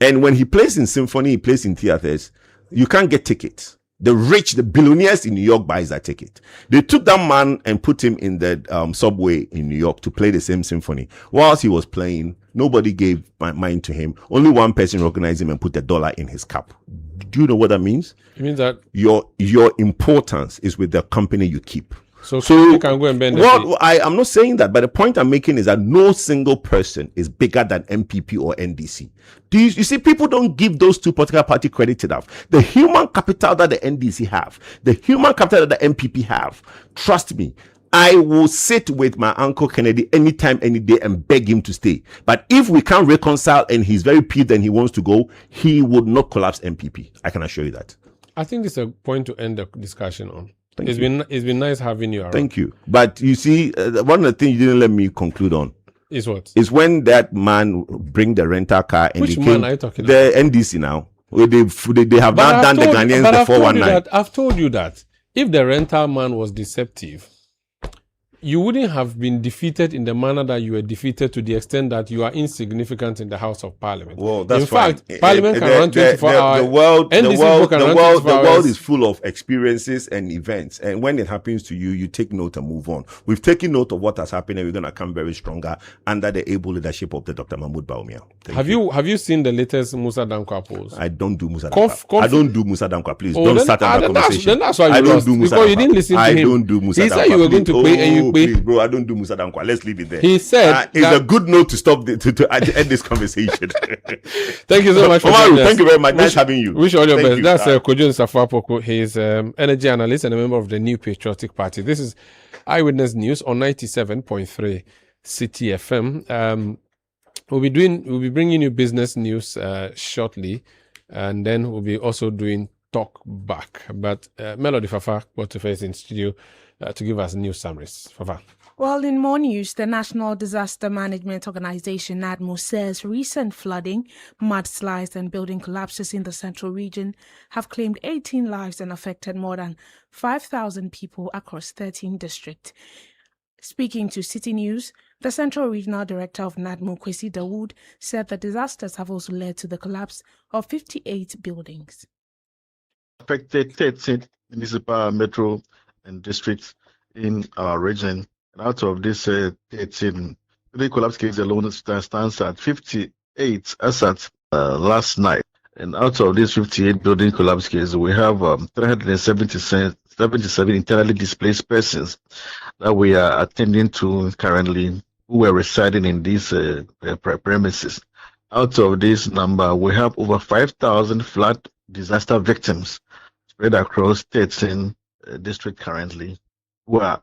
And when he plays in symphony, he plays in theaters, you can't get tickets. The rich, the billionaires in New York buys that ticket. They took that man and put him in the subway in New York to play the same symphony. Whilst he was playing, nobody gave mind to him. Only one person recognized him and put $1 in his cap. Do you know what that means? It means that your importance is with the company you keep. So you can go and bend I'm not saying that, but the point I'm making is that no single person is bigger than MPP or NDC. You see, people don't give those two political party credit enough. The human capital that the NDC have, the human capital that the MPP have, trust me, I will sit with my Uncle Kennedy anytime, any day and beg him to stay. But if we can't reconcile and he's very peeved and he wants to go, he would not collapse MPP. I can assure you that. I think this is a point to end the discussion on. It's been nice having you around. Thank you. But you see, one of the things you didn't let me conclude on is what? Is when that man bring the rental car and which man are you talking about? The NDC now. They have now done the Ghanaians the 419. I've told you that if the rental man was deceptive, you wouldn't have been defeated in the manner that you were defeated, to the extent that you are insignificant in the House of Parliament. Well, that's in fact, Parliament can run 24 hours. The world is full of experiences and events, and when it happens to you, you take note and move on. We've taken note of what has happened, and we're going to come very stronger under the able leadership of the Dr. Mahmoud Bawumia. Have you seen the latest Musa Dankwa polls? I don't do Musa Dankwa. I don't do Musa Dankwa. Please don't start another conversation. Then that's why you lost, because you didn't listen to him. I don't do Musa Dankwa. He said you were going to pay, and you Please, bro, I don't do Musa Dankwa. Let's leave it there. He said it's a good note to stop to end this conversation. Thank you so much for Omaru, thank you very much. Nice having you. Wish all your best. That's Kojo Nsafo-Apoko. He's energy analyst and a member of the New Patriotic Party. This is Eyewitness News on 97.3 Citi FM. We'll be bringing you business news shortly, and then we'll be also doing talk back. But Melody Fafa is in studio to give us news summaries. Fafa. Well, in more news, the National Disaster Management Organization, NADMO, says recent flooding, mudslides and building collapses in the central region have claimed 18 lives and affected more than 5,000 people across 13 districts. Speaking to Citi News, the Central Regional Director of NADMO, Kwesi Dawood, said the disasters have also led to the collapse of 58 buildings. Affected 13 municipal, metro and districts in our region. And out of this 13, the collapse case alone stands at 58 as at last night. And out of this 58 building collapse cases, we have 377 internally displaced persons that we are attending to currently, who were residing in these premises. Out of this number, we have over 5,000 flood disaster victims spread across 13 districts currently, who are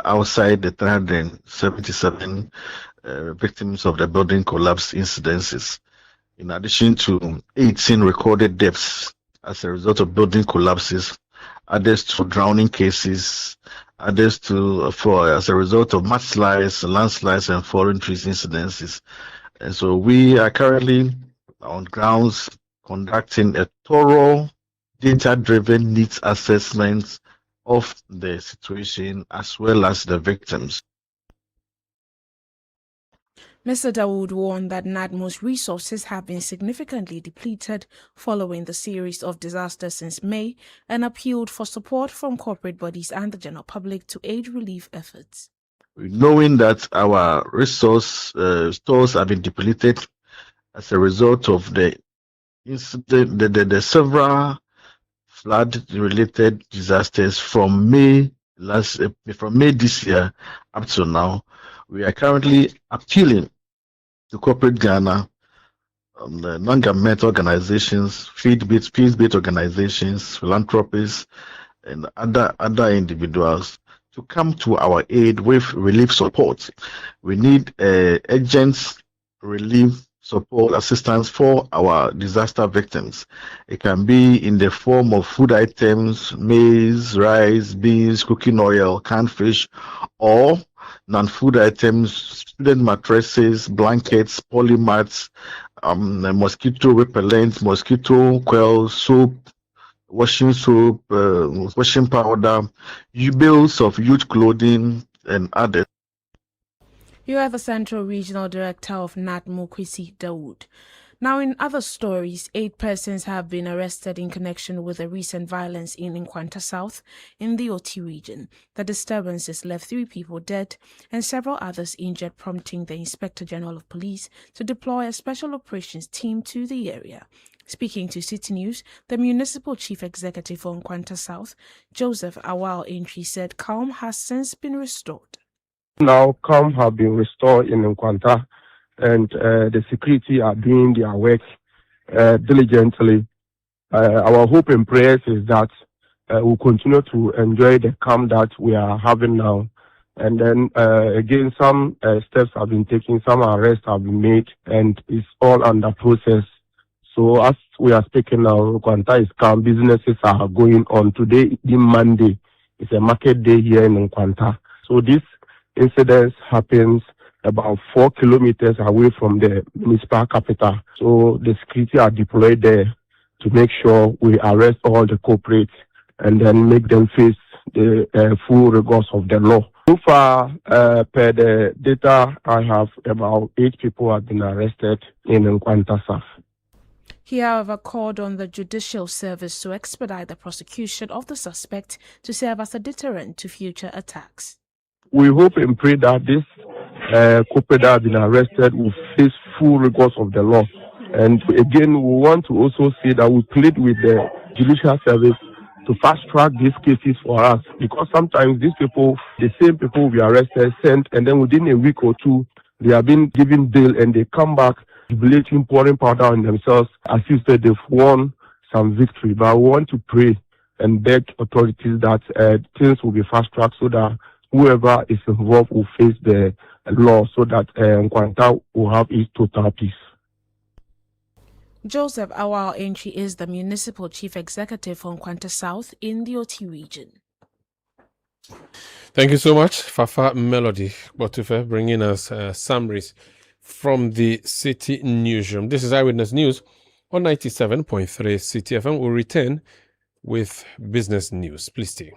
outside the 377 victims of the building collapse incidences, in addition to 18 recorded deaths as a result of building collapses, others to drowning cases, others as a result of mudslides, landslides, and fallen trees incidences. And so we are currently on grounds conducting a thorough, data-driven needs assessment of the situation as well as the victims. Mr. Dawood warned that NADMO's resources have been significantly depleted following the series of disasters since May, and appealed for support from corporate bodies and the general public to aid relief efforts. Knowing that our resource stores have been depleted as a result of the incident, the several flood-related disasters from May this year up to now, We are currently appealing to corporate Ghana, the non-governmental organizations, peace-based organizations, philanthropists, and other individuals to come to our aid with relief support. We need urgent relief support assistance for our disaster victims. It can be in the form of food items, maize, rice, beans, cooking oil, canned fish, or non-food items, student mattresses, blankets, polymats, mosquito repellent, mosquito coil, soap, washing powder, bills of youth clothing, and others. You are the Central Regional Director of NAT Mokwesi Dawood. Now, in other stories, 8 persons have been arrested in connection with the recent violence in Nkwanta South in the Oti region. The disturbances left 3 people dead and several others injured, prompting the Inspector General of Police to deploy a special operations team to the area. Speaking to Citi News, the Municipal Chief Executive for Nkwanta South, Joseph Awal-Entry, said calm has since been restored. Now calm have been restored in Nkwanta, and the security are doing their work diligently. Our hope and prayers is that we'll continue to enjoy the calm that we are having now. And then again, some steps have been taken, some arrests have been made, and it's all under process. So as we are speaking now, Nkwanta is calm. Businesses are going on. Today, being Monday, it's a market day here in Nkwanta. So this incident happens about 4 kilometers away from the municipal capital. So the security are deployed there to make sure we arrest all the culprits and then make them face the full rigors of the law. So far, per the data I have, about 8 people have been arrested in Nkwanta South. He, however, called on the Judicial Service to expedite the prosecution of the suspect to serve as a deterrent to future attacks. We hope and pray that this culprit that have been arrested will face full rigors of the law. And again, we want to also say that we plead with the Judicial Service to fast-track these cases for us, because sometimes these people, the same people will be arrested, sent, and then within a week or 2, they have been given bail and they come back jubilating, pouring powder on themselves, as if they've won some victory. But we want to pray and beg authorities that things will be fast-tracked so that whoever is involved will face the law, so that Nkwanta will have its total peace. Joseph Awal-Entry is the Municipal Chief Executive for Nkwanta South in the Oti region. Thank you so much, Fafa Melody Botufe, bringing us summaries from the Citi Newsroom. This is Eyewitness News on 97.3 Citi FM. We'll return with business news. Please stay.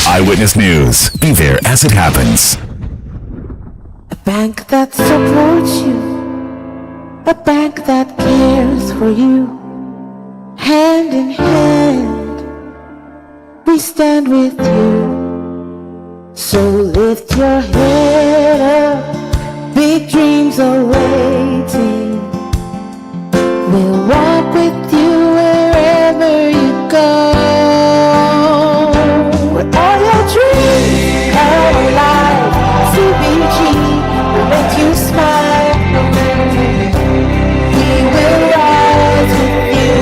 Eyewitness News. Be there as it happens. A bank that supports you. A bank that cares for you. Hand in hand, we stand with you. So lift your head up, big dreams are waiting. We'll walk with you wherever you go. With all your dreams come alive, CBG will make you smile. We will rise with you.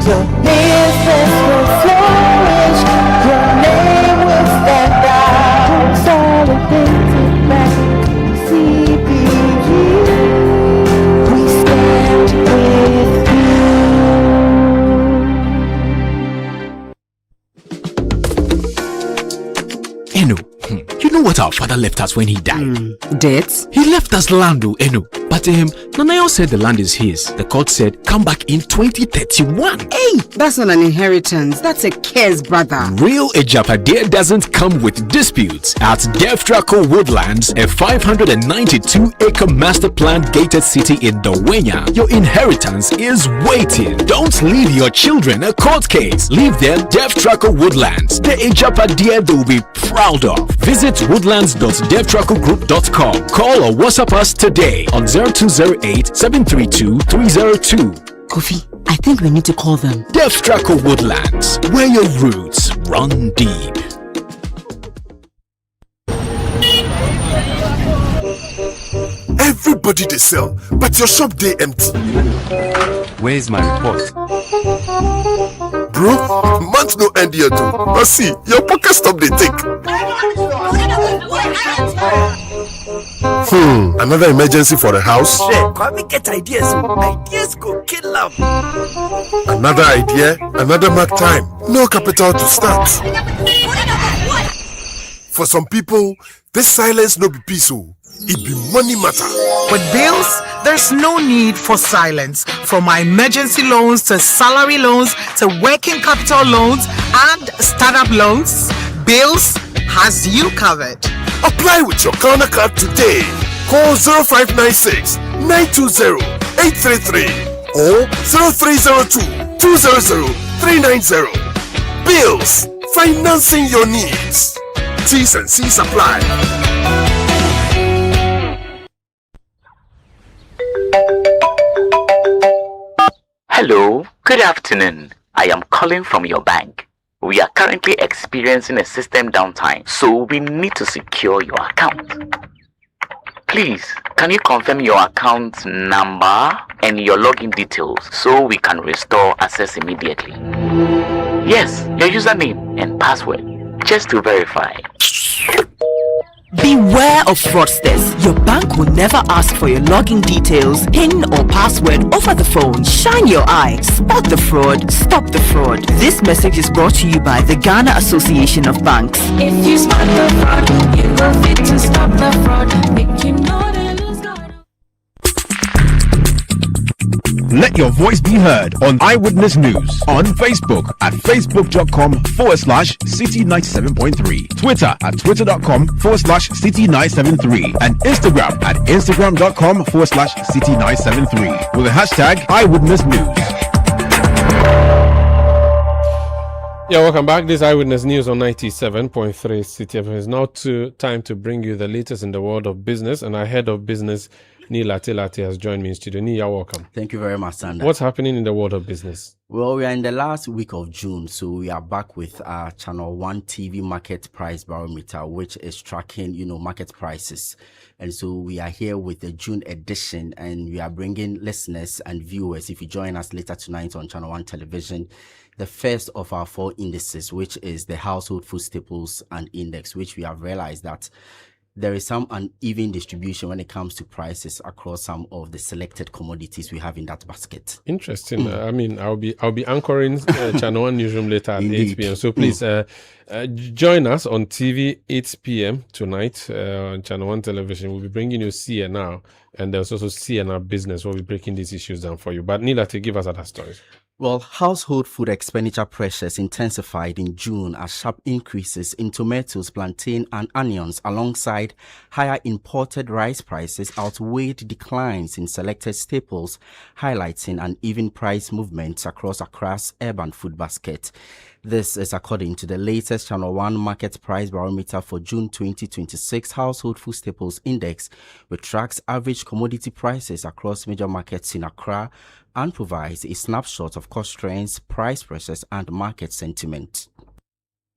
Your business will flourish, your name will stand out. Consolidated Bank, CBG, we stand with you. Eno, you know what our father left us when he died? Debts? He left us land, Eno. But Nanayo said the land is his. The court said come back in 2031. Hey, that's not an inheritance. That's a curse, brother. Real Ejapade doesn't come with disputes. At Deftraco Woodlands, a 592-acre master plan gated city in Dawenya, your inheritance is waiting. Don't leave your children a court case. Leave them Deftraco Woodlands, the Ejapade they will be proud of. Visit woodlands.devtracogroup.com. Call or WhatsApp us today on 0208 732 302. Kofi, I think we need to call them. Deftraco Woodlands, where your roots run deep. everybody they sell, but your shop they empty. Where's my report? Bro, month no end here too. But see, your pocket stop they take. Another emergency for the house? Come me get ideas. Ideas go kill them. Another idea, another mark time. No capital to start. For some people, this silence no be peaceful. It be money matter. With bills, there's no need for silence. From my emergency loans to salary loans to working capital loans and startup loans, Bills has you covered. Apply with your Ghana card today. Call 0596 920 833 or 0302 200 390. Bills, financing your needs. T's and C's apply. Hello, good afternoon. I am calling from your bank. We are currently experiencing a system downtime, so we need to secure your account. Please, can you confirm your account number and your login details so we can restore access immediately? Yes, your username and password, just to verify. Beware of fraudsters. Your bank will never ask for your login details, PIN or password over the phone. Shine your eye. Spot the fraud. Stop the fraud. This message is brought to you by the Ghana Association of Banks. If you spot the fraud, you go fit to stop the fraud. Make you know they lose God. Let your voice be heard on Eyewitness News on Facebook at facebook.com/Citi97.3, Twitter at twitter.com/Citi973, and Instagram at instagram.com/Citi973 with the hashtag Eyewitness News. Yeah, welcome back. This Eyewitness News on 97.3 Citi FM. It's now time to bring you the latest in the world of business, and our head of business, Nik Amarteifio, has joined me in studio. Nik, you're welcome. Thank you very much, Sander. What's happening in the world of business? Well, we are in the last week of June, so we are back with our Channel 1 TV Market Price Barometer, which is tracking, market prices. And so we are here with the June edition, and we are bringing listeners and viewers, if you join us later tonight on Channel 1 Television, the first of our 4 indices, which is the Household Food Staples and Index, which we have realized that there is some uneven distribution when it comes to prices across some of the selected commodities we have in that basket. Interesting. I mean, I'll be anchoring Channel 1 Newsroom later at 8 p.m. So please join us on TV 8 p.m. tonight on Channel 1 Television. We'll be bringing you CNR, and there's also CNR Business. We'll be breaking these issues down for you. But Nik, to give us other stories. Well, household food expenditure pressures intensified in June as sharp increases in tomatoes, plantain and onions alongside higher imported rice prices outweighed declines in selected staples, highlighting uneven price movements across Accra's urban food basket. This is according to the latest Channel 1 Market Price Barometer for June 2026 Household Food Staples Index, which tracks average commodity prices across major markets in Accra and provides a snapshot of cost trends, price pressures, and market sentiment.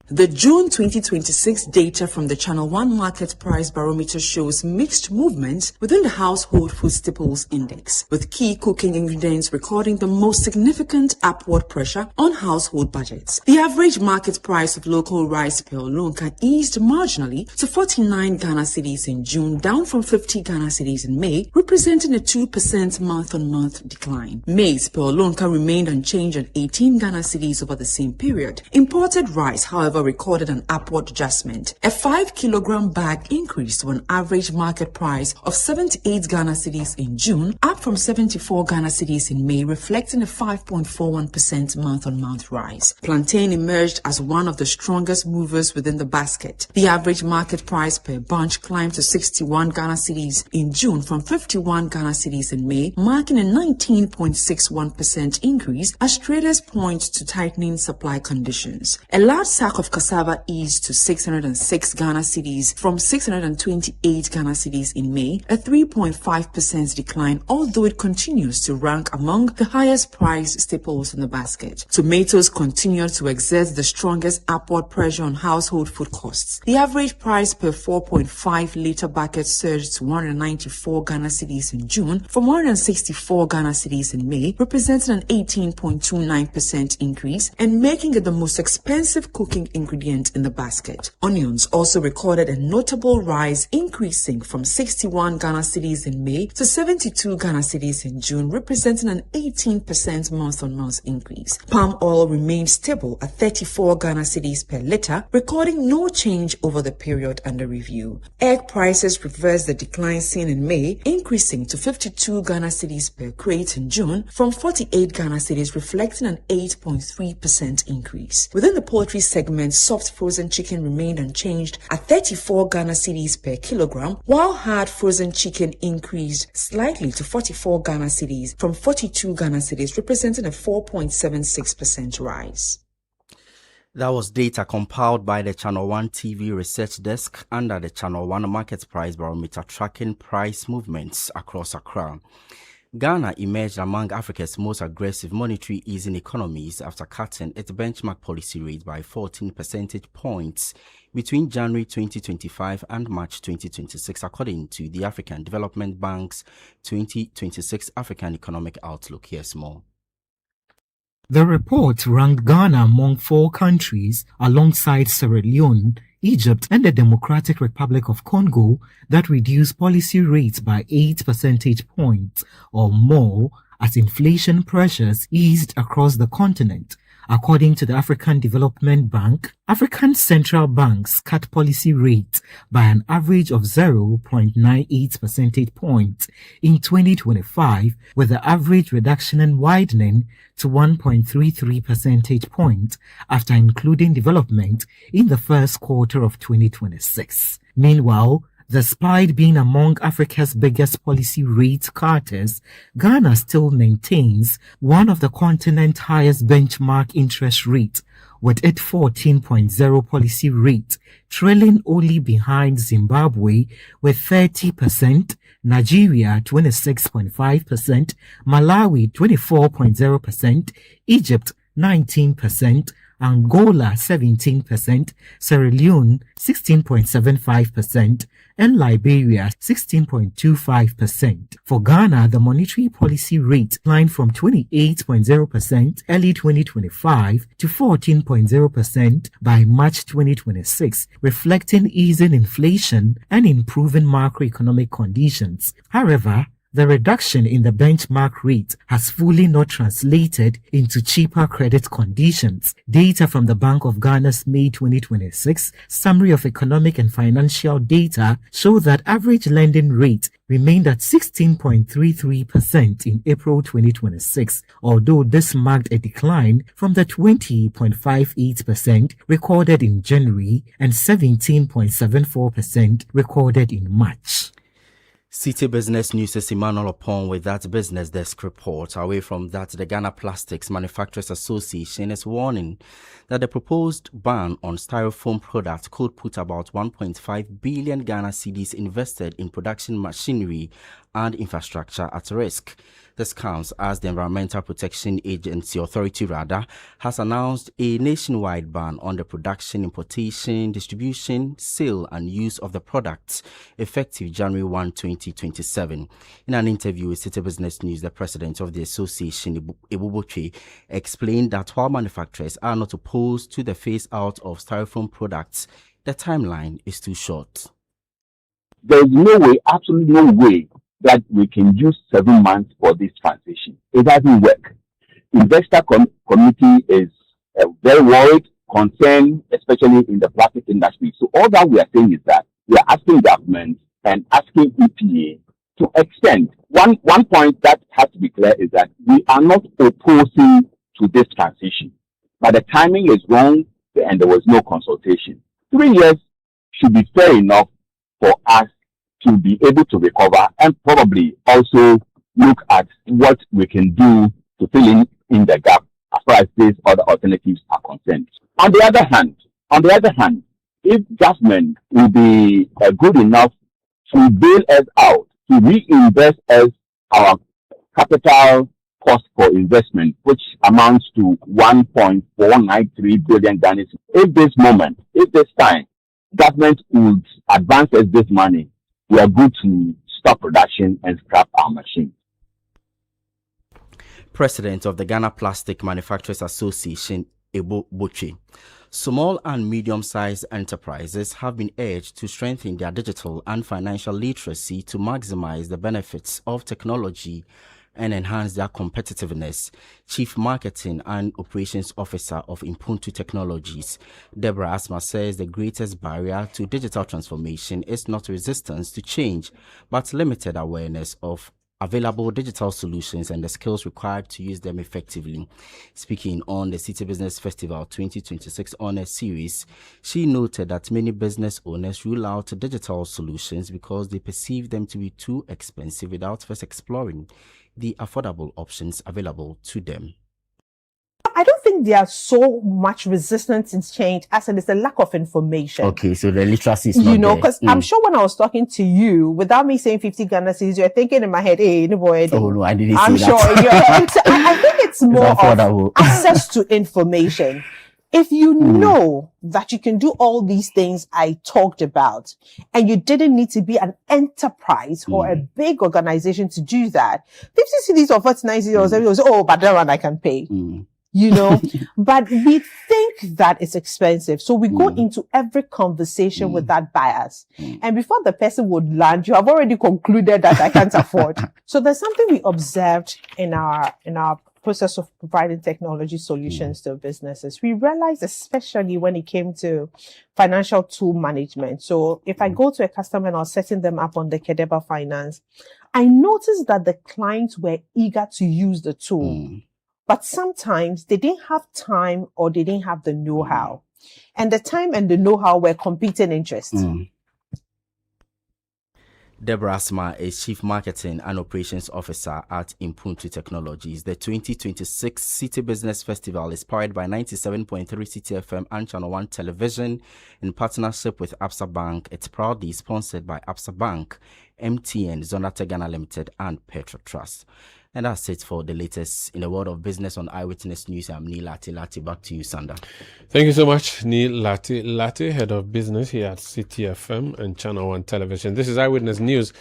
The June 2026 data from the Channel 1 Market Price Barometer shows mixed movements within the Household Food Staples Index, with key cooking ingredients recording the most significant upward pressure on household budgets. The average market price of local rice per olonka eased marginally to 49 Ghana cedis in June, down from 50 Ghana cedis in May, representing a 2% month-on-month decline. Maize per olonka remained unchanged at 18 Ghana cedis over the same period. Imported rice, however, recorded an upward adjustment. A 5-kilogram bag increased to an average market price of 78 Ghana cedis in June, up from 74 Ghana cedis in May, reflecting a 5.41% month-on-month rise. Plantain emerged as one of the strongest movers within the basket. The average market price per bunch climbed to 61 Ghana cedis in June from 51 Ghana cedis in May, marking a 19.61% increase as traders point to tightening supply conditions. A large sack of of cassava eased to 606 Ghana cedis from 628 Ghana cedis in May, a 3.5% decline, although it continues to rank among the highest priced staples in the basket. Tomatoes continue to exert the strongest upward pressure on household food costs. The average price per 4.5 litre bucket surged to 194 Ghana cedis in June from 164 Ghana cedis in May, representing an 18.29% increase and making it the most expensive cooking ingredient in the basket. Onions also recorded a notable rise, increasing from 61 Ghana cedis in May to 72 Ghana cedis in June, representing an 18% month-on-month increase. Palm oil remained stable at 34 Ghana cedis per litre, recording no change over the period under review. Egg prices reversed the decline seen in May, increasing to 52 Ghana cedis per crate in June from 48 Ghana cedis, reflecting an 8.3% increase. Within the poultry segment, soft frozen chicken remained unchanged at 34 Ghana cedis per kilogram, while hard frozen chicken increased slightly to 44 Ghana cedis from 42 Ghana cedis, representing a 4.76% rise. That was data compiled by the Channel 1 TV Research Desk under the Channel 1 Market Price Barometer tracking price movements across Accra. Ghana emerged among Africa's most aggressive monetary easing economies after cutting its benchmark policy rate by 14 percentage points between January 2025 and March 2026, according to the African Development Bank's 2026 African Economic Outlook. Here's more. The report ranked Ghana among 4 countries alongside Sierra Leone, Egypt, and the Democratic Republic of Congo that reduced policy rates by 8 percentage points or more as inflation pressures eased across the continent. According to the African Development Bank, African central banks cut policy rates by an average of 0.98 percentage points in 2025, with the average reduction widening to 1.33 percentage points after including development in the first quarter of 2026. Meanwhile, despite being among Africa's biggest policy rate cutters, Ghana still maintains one of the continent's highest benchmark interest rates, with its 14.0 policy rate, trailing only behind Zimbabwe with 30%, Nigeria 26.5%, Malawi 24.0%, Egypt 19%, Angola 17%, Sierra Leone 16.75%, and Liberia 16.25%. For Ghana, the monetary policy rate climbed from 28.0% early 2025 to 14.0% by March 2026, reflecting easing inflation and improving macroeconomic conditions. However, the reduction in the benchmark rate has fully not translated into cheaper credit conditions. Data from the Bank of Ghana's May 2026 Summary of Economic and Financial Data show that average lending rate remained at 16.33% in April 2026, although this marked a decline from the 20.58% recorded in January and 17.74% recorded in March. Citi Business News' Emmanuel Opon with that business desk report. Away from that, the Ghana Plastics Manufacturers Association is warning that the proposed ban on styrofoam products could put about 1.5 billion Ghana cedis invested in production machinery and infrastructure at risk. This comes as the Environmental Protection Authority has announced a nationwide ban on the production, importation, distribution, sale and use of the products effective January 1, 2027. In an interview with Citi Business News, the president of the association, Ebuboche, explained that while manufacturers are not opposed to the phase-out of styrofoam products, the timeline is too short. There is no way, absolutely no way, that we can use 7 months for this transition. It doesn't work. Investor community is very worried, concerned, especially in the plastic industry. So all that we are saying is that we are asking government and asking EPA to extend. One point that has to be clear is that we are not opposing to this transition, but the timing is wrong and there was no consultation. 3 years should be fair enough for us to be able to recover and probably also look at what we can do to fill in the gap as far as these other alternatives are concerned. On the other hand, On the other hand, if government will be good enough to bail us out, to reinvest us our capital cost for investment, which amounts to 1.493 billion Ghanaian. If this time, government would advance us this money, we are good to stop production and scrap our machines. President of the Ghana Plastic Manufacturers Association, Ebo Boche. Small and medium-sized enterprises have been urged to strengthen their digital and financial literacy to maximize the benefits of technology and enhance their competitiveness. Chief Marketing and Operations Officer of Impuntu Technologies, Deborah Asma, says the greatest barrier to digital transformation is not resistance to change, but limited awareness of available digital solutions and the skills required to use them effectively. Speaking on the Citi Business Festival 2026 Honor Series, she noted that many business owners rule out digital solutions because they perceive them to be too expensive without first exploring the affordable options available to them. I don't think there are so much resistance in change as it is a lack of information. Okay, so the literacy is not there. Because I'm sure when I was talking to you, without me saying 50 Ghana cedis, you're thinking in my head, hey, no boy. Oh no, I didn't I'm say sure that. in your head. So I think it's more of access to information. If you know that you can do all these things I talked about, and you didn't need to be an enterprise or a big organization to do that, 50 cedis or 49 cedis or something was, oh, but that one I can pay. But we think that it's expensive. So we go into every conversation with that bias. And before the person would land, you have already concluded that I can't afford. So there's something we observed in our process of providing technology solutions to businesses. We realized, especially when it came to financial tool management. So if I go to a customer and I was setting them up on the Kedeba Finance, I noticed that the clients were eager to use the tool. But sometimes they didn't have time or they didn't have the know-how. And the time and the know-how were competing interests. Deborah Asma is Chief Marketing and Operations Officer at Impuntu Technologies. The 2026 Citi Business Festival is powered by 97.3 Citi FM and Channel 1 Television in partnership with Absa Bank. It's proudly sponsored by Absa Bank, MTN, Zonate Ghana Limited, and Petro Trust. And that's it for the latest in the world of business on Eyewitness News. I'm Neil Latte. Back to you, Sanda. Thank you so much, Neil Latte, Head of Business here at Citi FM and Channel 1 Television. This is Eyewitness News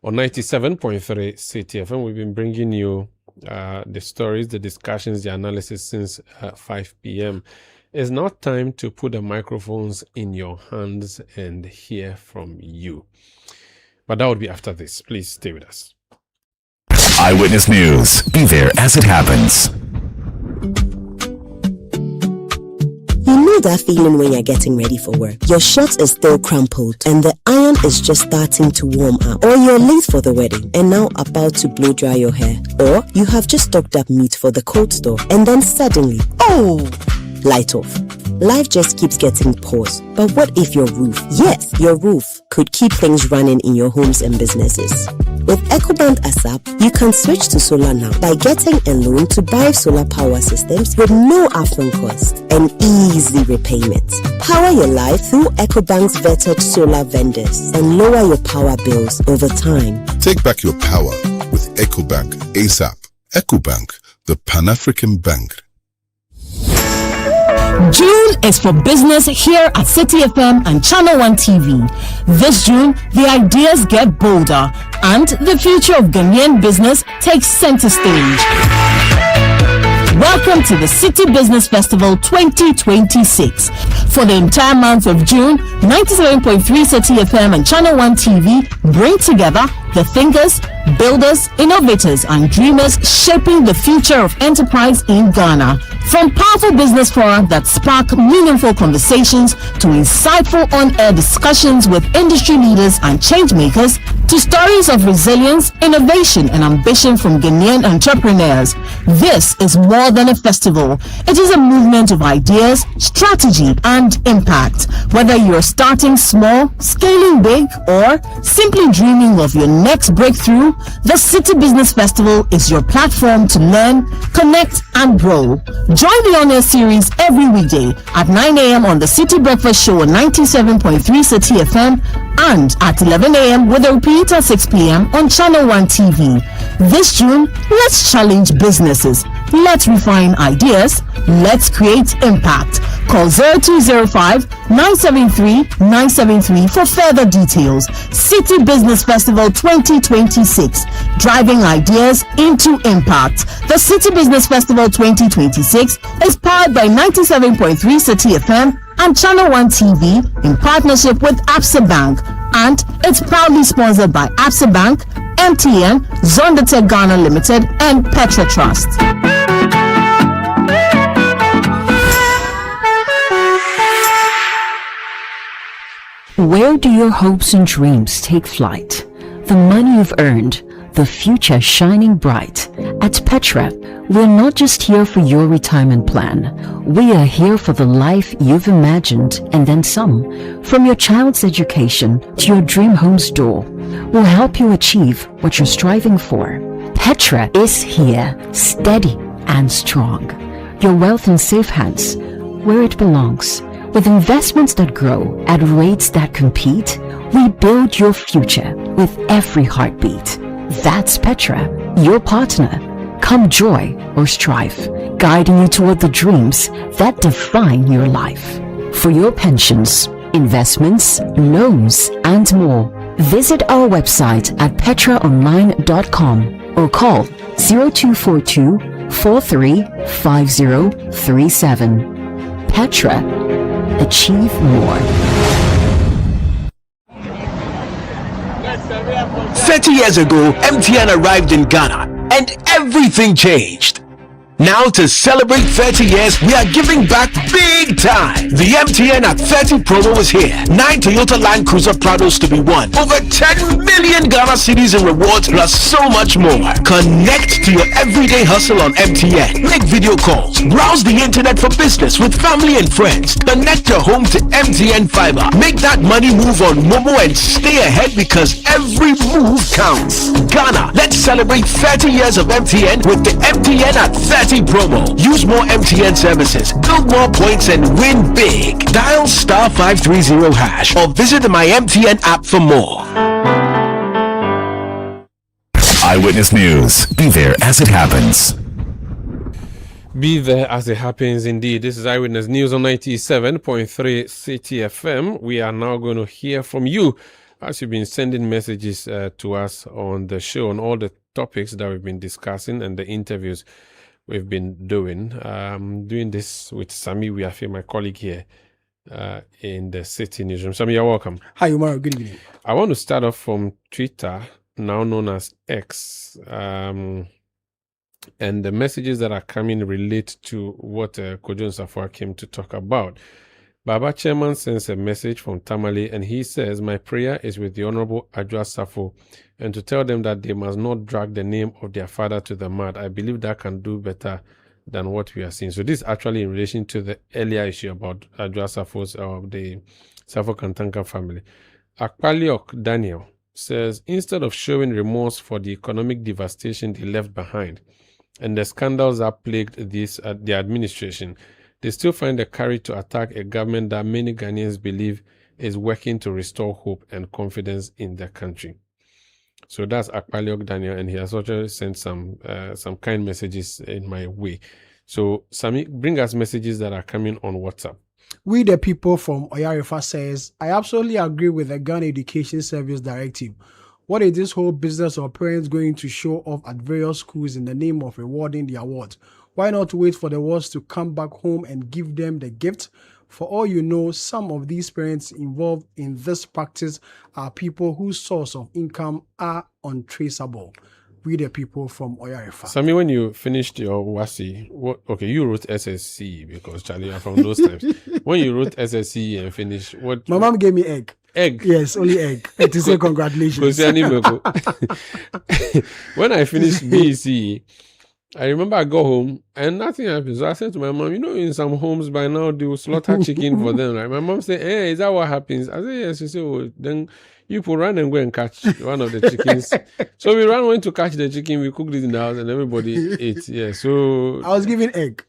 on 97.3 Citi FM. We've been bringing you the stories, the discussions, the analysis since 5 p.m. It's now time to put the microphones in your hands and hear from you. But that would be after this. Please stay with us. Eyewitness News. Be there as it happens. You know that feeling when you're getting ready for work. Your shirt is still crumpled and the iron is just starting to warm up. Or you're late for the wedding and now about to blow dry your hair. Or you have just stocked up meat for the cold store and then suddenly, light off. Life just keeps getting paused. But what if your roof, yes, your roof, could keep things running in your homes and businesses? With EcoBank ASAP, you can switch to solar now by getting a loan to buy solar power systems with no upfront cost and easy repayment. Power your life through EcoBank's vetted solar vendors and lower your power bills over time. Take back your power with EcoBank ASAP. EcoBank, the Pan-African Bank. June is for business here at Citi FM and Channel 1 TV. This June, the ideas get bolder and the future of Ghanaian business takes center stage. Welcome to the Citi Business Festival 2026. For the entire month of June, 97.3 Citi FM and Channel 1 TV bring together the thinkers, builders, innovators, and dreamers shaping the future of enterprise in Ghana. From powerful business forums that spark meaningful conversations to insightful on-air discussions with industry leaders and change makers, to stories of resilience, innovation, and ambition from Ghanaian entrepreneurs. This is more than a festival. It is a movement of ideas, strategy, and impact. Whether you're starting small, scaling big, or simply dreaming of your next breakthrough, the City Business Festival is your platform to learn, connect, and grow. Join the on-air series every weekday at 9 a.m. on the City Breakfast Show on 97.3 Citi FM and at 11 a.m. with a repeat at 6 p.m. on Channel 1 TV. This June, let's challenge businesses. Let's refine ideas. Let's create impact. Call 0205-973-973 for further details. City Business Festival 2026, driving ideas into impact. The City Business Festival 2026 is powered by 97.3 Citi FM and Channel 1 TV in partnership with Absa Bank, and it's proudly sponsored by Absa Bank, MTN, Zondatech Ghana Limited, and Petra Trust. Where do your hopes and dreams take flight? The money you've earned, the future shining bright. At Petra, we're not just here for your retirement plan. We are here for the life you've imagined and then some. From your child's education to your dream home's door, we'll help you achieve what you're striving for. Petra is here, steady and strong. Your wealth in safe hands, where it belongs. With investments that grow at rates that compete, we build your future with every heartbeat. That's Petra, your partner. Come joy or strife, guiding you toward the dreams that define your life. For your pensions, investments, loans, and more, visit our website at petraonline.com or call 0242 435037. Petra, achieve more. 30 years ago, MTN arrived in Ghana and everything changed. Now to celebrate 30 years, we are giving back big time. The MTN at 30 promo is here. 9 Toyota Land Cruiser Prados to be won. Over 10 million Ghana cedis in rewards plus so much more. Connect to your everyday hustle on MTN. Make video calls. Browse the internet for business with family and friends. Connect your home to MTN Fiber. Make that money move on Momo and stay ahead because every move counts. Ghana, let's celebrate 30 years of MTN with the MTN at 30 promo. Use more MTN services, build more points and win big. Dial *530# or visit the My MTN app for more. Eyewitness News. Be there as it happens. Be there as it happens indeed. This is Eyewitness News on 97.3 Citi FM. We are now going to hear from you as you've been sending messages to us on the show on all the topics that we've been discussing and the interviews we've been doing. Doing this with Sami Wiafi, my colleague here in the City Newsroom. Sami, you're welcome. Hi, Umar. Good evening. I want to start off from Twitter, now known as X. And the messages that are coming relate to what Kojo Nsafwa came to talk about. Baba Chairman sends a message from Tamale and he says, my prayer is with the Honorable Adwoa Safo and to tell them that they must not drag the name of their father to the mud. I believe that can do better than what we are seeing. So this is actually in relation to the earlier issue about Adwoa Safo's the Safo Kantanka family. Akpaliok Daniel says, instead of showing remorse for the economic devastation they left behind and the scandals that plagued the administration, they still find the courage to attack a government that many Ghanaians believe is working to restore hope and confidence in the country. So that's Akpaliok Daniel, and he has also sent some kind messages in my way. So Sami, bring us messages that are coming on WhatsApp. We the people from Oyarifa says, I absolutely agree with the Ghana Education Service Directive. What is this whole business of parents going to show off at various schools in the name of rewarding the awards? Why not wait for the awards to come back home and give them the gift? For all you know, some of these parents involved in this practice are people whose source of income are untraceable. We the people from Oyarifa. Sami, when you finished your WASI, okay, you wrote SSC because Charlie are from those times. When you wrote SSC and finished, what? My mom gave me egg. Egg? Yes, only egg. To say congratulations. When I finished BEC, I remember I go home and nothing happened. So I said to my mom, in some homes by now they will slaughter chicken for them. Right? My mom said, "Hey, is that what happens?" I said, "Yes." She said, "Oh, then you put run and go and catch one of the chickens." So we went to catch the chicken. We cooked it in the house and everybody ate. Yeah. So I was giving egg.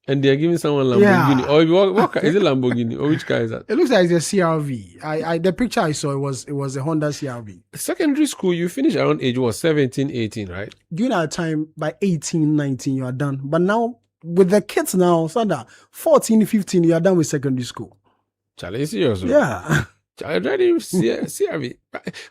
And they are giving someone Lamborghini. Or what is it Lamborghini? Or which car is that? It looks like it's a CRV. The picture I saw, it was a Honda CRV. Secondary school, you finish around age 17, 18, right? During that time, by 18, 19, you are done. But now, with the kids now, Sanda, 14, 15, you are done with secondary school. Charlie, serious? Yeah. I already CRV.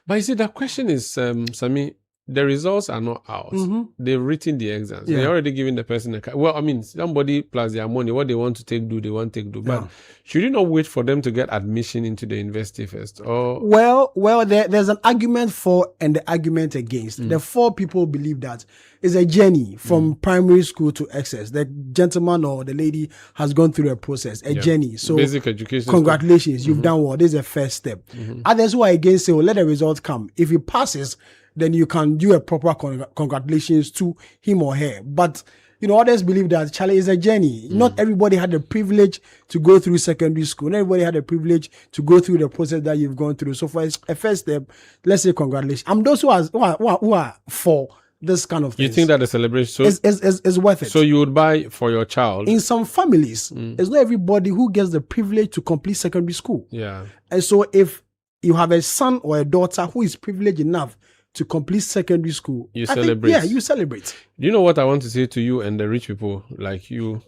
But you see, the question is, Sami, the results are not out. Mm-hmm. They've written the exams. Yeah. They're already giving the person a car. Well, I mean, somebody plus their money, what they want to take, they want to take, do. But should you not wait for them to get admission into the university first? Or Well, there's an argument for and the argument against. The 4 people believe that it's a journey from primary school to excess. The gentleman or the lady has gone through a process, a journey. So basic education. Congratulations, you've done well. This is a first step. Others who are against say, let the results come. If he passes, then you can do a proper congratulations to him or her. But, others believe that Charlie is a journey. Not everybody had the privilege to go through secondary school. Not everybody had the privilege to go through the process that you've gone through. So for a first step, let's say congratulations. I'm those who are for this kind of thing. You think that the celebration is worth it? So you would buy for your child? In some families, it's not everybody who gets the privilege to complete secondary school. Yeah. And so if you have a son or a daughter who is privileged enough to complete secondary school, you celebrate. You celebrate. Do you know what I want to say to you and the rich people like you?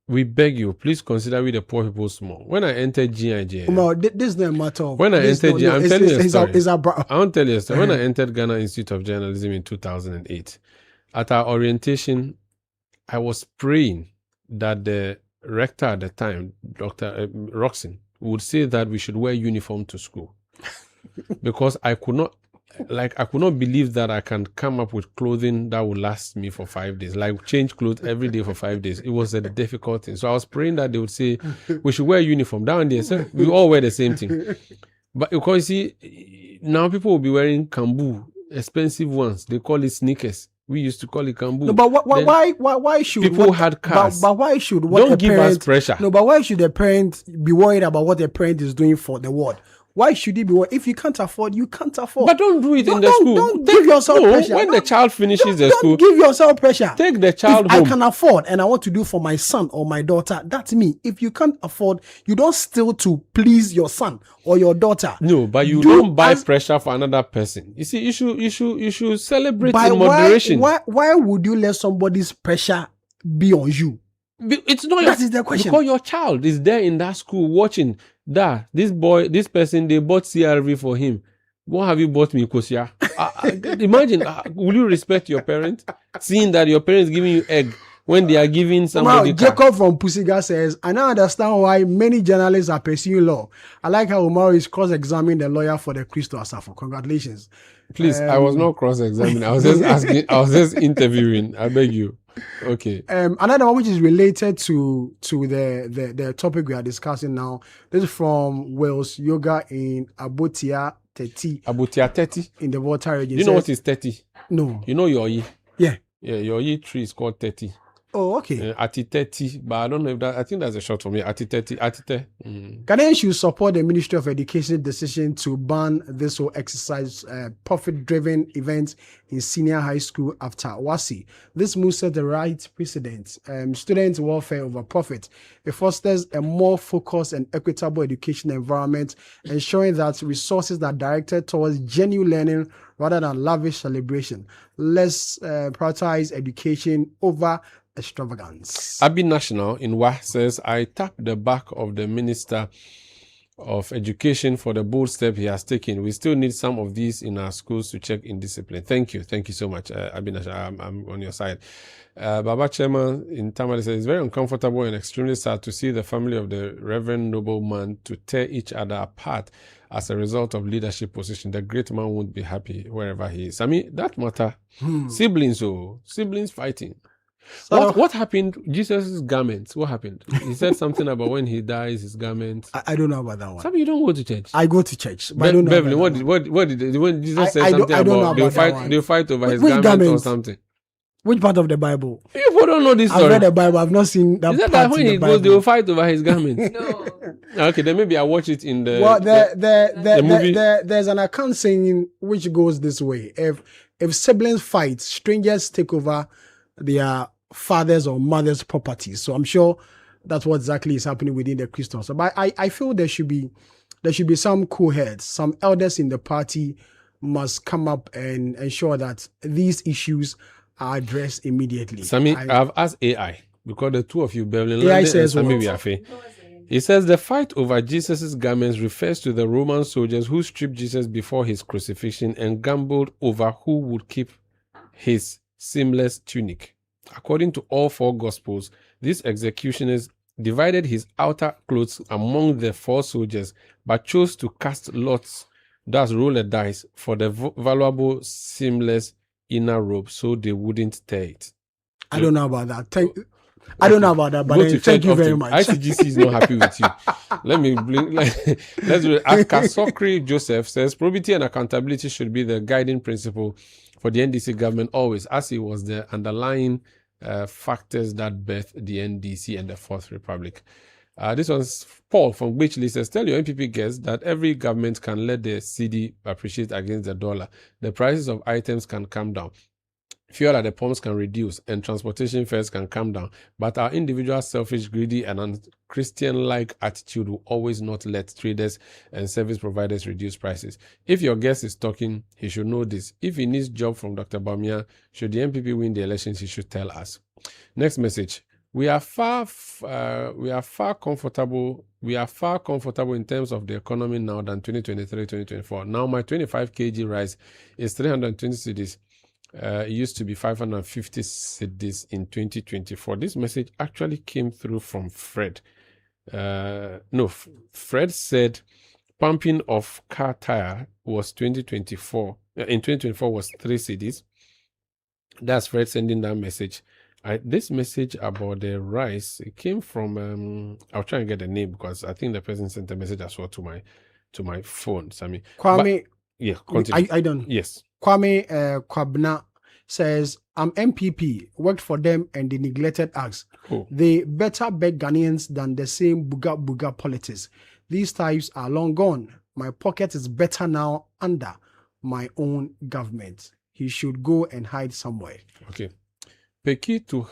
We beg you, please consider we the poor people small. When I entered GIJ, this is not a matter of. When I entered GIJ, I'm telling you a story. I won't tell you a story. When I entered Ghana Institute of Journalism in 2008, at our orientation, I was praying that the rector at the time, Dr. Roxon, would say that we should wear uniform to school. Because I could not believe that I can come up with clothing that will last me for 5 days. Like change clothes every day for 5 days. It was a difficult thing. So I was praying that they would say, we should wear uniform. Down there, so we all wear the same thing. But because you see, now people will be wearing kambu, expensive ones. They call it sneakers. We used to call it kambu. No, but why should people had cars? But why should don't give us pressure? No, but why should the parent be worried about what the parent is doing for the world? Why should it be? If you can't afford, you can't afford. But don't do it in the school. Don't give yourself pressure. When the child finishes the school, don't give yourself pressure. Take the child home. I can afford and I want to do for my son or my daughter, that's me. If you can't afford, you don't steal to please your son or your daughter. No, but you don't buy pressure for another person. You see, you should celebrate in moderation. Why would you let somebody's pressure be on you? It's not that is the question. Because your child is there in that school watching that this person, they bought CRV for him. What have you bought me, Kosia? Imagine, will you respect your parents? Seeing that your parents giving you egg when they are giving somebody Jacob from Pusiga says, I now understand why many journalists are pursuing law. I like how Umar is cross-examining the lawyer for the Christo Asafo. Congratulations. Please, I was not cross-examining. I was just asking, I was just interviewing. I beg you. Okay. Another one which is related to the topic we are discussing now. This is from Wales Yoga in Abutia Teti. Abutia Teti? In the Volta region. You know what is Teti? No. You know Yoyi? Yeah. Yeah, Yoyi tree is called Teti. Oh, okay. Atiteti, but I don't know if that, I think that's a short for me. Atiteti, Atite. Ghanaians should support the Ministry of Education's decision to ban this whole exercise, profit-driven events in senior high school after WASI. This move set the right precedent. Student welfare over profit. It fosters a more focused and equitable education environment, ensuring that resources are directed towards genuine learning rather than lavish celebration. Let's prioritize education over extravagance. Abi National in WA says, I tap the back of the Minister of Education for the bold step he has taken. We still need some of these in our schools to check in discipline. Thank you so much, Abi National. I'm on your side. Baba Chairman in Tamale says, it's very uncomfortable and extremely sad to see the family of the Reverend Nobleman to tear each other apart as a result of leadership position. The great man won't be happy wherever he is. I mean, that matter. Siblings fighting. So, what happened? Jesus' garments. What happened? He said something about when he dies, his garments. I don't know about that one. Some you don't go to church. I go to church, but I don't know. Beverly, what did when Jesus said something about they'll fight over his garment or something? Which part of the Bible? People don't know this story. I've read the Bible. I've not seen that. Is that part when in he the Bible. goes, they will fight over his garments? No. Okay, then maybe I watch it in the. Well, the movie. There's an account saying which goes this way: if siblings fight, strangers take over their father's or mother's property. So I'm sure that's what exactly is happening within the Christians. But I feel there should be some co-heads, some elders in the party must come up and ensure that these issues are addressed immediately. Sammy, I've asked AI because the two of you, Beverly AI London says and Sammy what? Biafe. It says the fight over Jesus' garments refers to the Roman soldiers who stripped Jesus before his crucifixion and gambled over who would keep his seamless tunic. According to all four Gospels, these executioners divided his outer clothes among the four soldiers, but chose to cast lots, thus roll a dice, for the valuable seamless inner robe so they wouldn't tear it. I don't know about that. I don't know about that, but thank you very much. ICGC is not happy with you. Let's read. Akasokri Joseph says probity and accountability should be the guiding principle for the NDC government always, as it was the underlying factors that birthed the NDC and the Fourth Republic. This one's Paul from Beachley says, tell your MPP guests that every government can let the cedi appreciate against the dollar. The prices of items can come down. Fuel at the pumps can reduce and transportation fares can come down. But our individual selfish, greedy and un-Christian-like attitude will always not let traders and service providers reduce prices. If your guest is talking, he should know this. If he needs job from Dr. Bamia, should the MPP win the elections, he should tell us. Next message. We are far comfortable in terms of the economy now than 2023-2024. Now my 25 kg rice is 320 cedis. It used to be 550 cedis in 2024. This message actually came through from Fred. Fred said pumping of car tire was 2024. In 2024 was 3 cedis. That's Fred sending that message. This message about the rice, it came from I'll try and get the name because I think the person sent a message as well to my phone, Sammy. Kwame, continue. I don't. Yes. Kwame Kwabna says, I'm MPP, worked for them and they neglected us. Oh. They better beg Ghanaians than the same buga politics. These types are long gone. My pocket is better now under my own government. He should go and hide somewhere. Okay. Peki to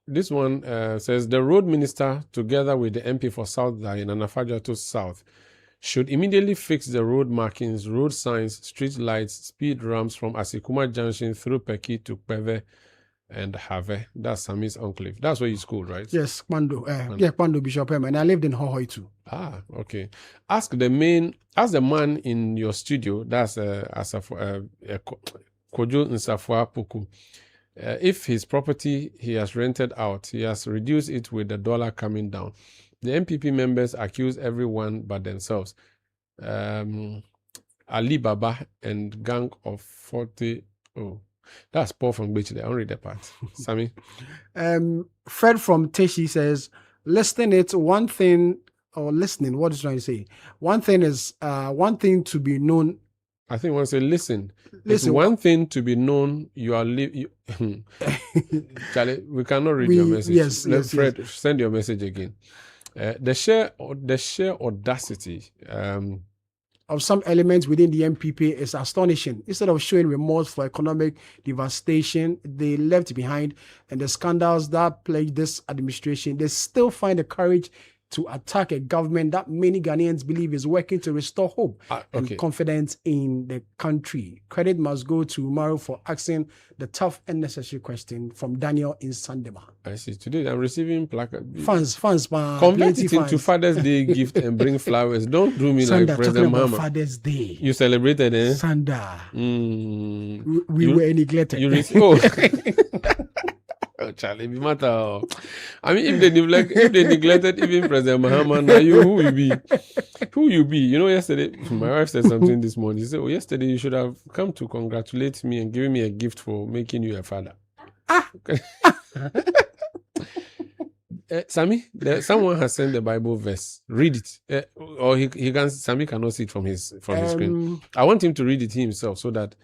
this one says the road minister together with the MP for South Dai and Anafaja to South should immediately fix the road markings, road signs, street lights, speed ramps from Asikuma Junction through Peki to Peve and Have. That's Sammy's enclave. That's where you schooled, right? Yes, Kwando Bishop M, and I lived in Hohoi too. Ah, okay. Ask the man in your studio, that's Kojo Nsafua Puku. If his property he has rented out, he has reduced it with the dollar coming down. The MPP members accuse everyone but themselves. Ali Baba and gang of 40. Oh, that's Paul from Beachley. I don't read that part. Sammy? Fred from Teshi says, one thing what is trying to say? One thing is one thing to be known. I think one say listen. It's one thing to be known. You are Charlie, we cannot read your message. Yes, Fred, yes. Send your message again. The sheer audacity of some elements within the MPP is astonishing. Instead of showing remorse for economic devastation they left behind and the scandals that plague this administration, they still find the courage to attack a government that many Ghanaians believe is working to restore hope and confidence in the country. Credit must go to Umaru for asking the tough and necessary question from Daniel in Sandema. I see. Today I'm receiving placard. Fans, convert it into Father's Day gift and bring flowers. Don't do me Sanda, like President Mahama. Father's Day. You celebrated, eh? Sanda. We were neglected. Oh, Charlie, be matter. I mean, if they neglected even President Mahama, now who you be? You know, yesterday my wife said something this morning. She said, "Oh, yesterday you should have come to congratulate me and give me a gift for making you a father." Sammy, someone has sent the Bible verse. Read it, or he can. Sammy cannot see it from his screen. I want him to read it himself so that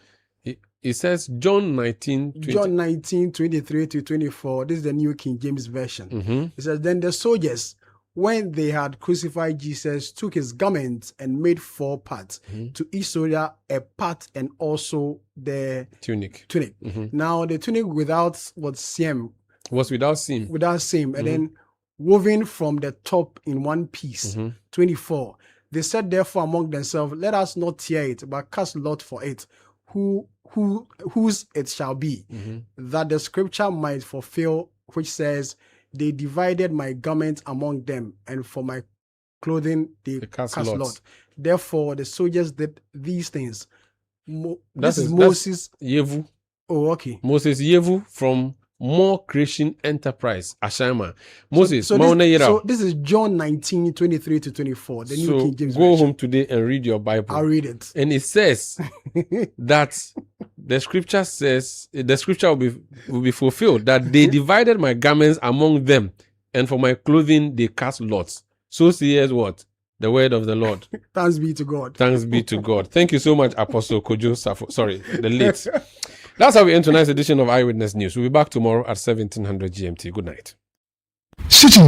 It says John 19, 20. John 19, 23 to 24. This is the New King James Version. It says, then the soldiers, when they had crucified Jesus, took his garments and made 4 parts, to each soldier a part and also the tunic. Now the tunic without seam. Was without seam. Without seam. And then woven from the top in one piece. 24. They said therefore among themselves, let us not tear it, but cast lot for it, whose it shall be, that the scripture might fulfill, which says, they divided my garment among them, and for my clothing they cast lot. Therefore the soldiers did these things. This is Moses. Yevu. Oh, okay. Moses Yevu from More Creation Enterprise, Ashama. Moses, so this is John 19, 23 to 24. The New King James go Version. home today and read your Bible. I'll read it. And it says that the scripture will be fulfilled, that they divided my garments among them, and for my clothing they cast lots. So says what? The word of the Lord. Thanks be to God. Thanks be to God. Thank you so much, Apostle Kojo Safo. Sorry, the late. That's how we end tonight's edition of Eyewitness News. We'll be back tomorrow at 1700 GMT. Good night. Citi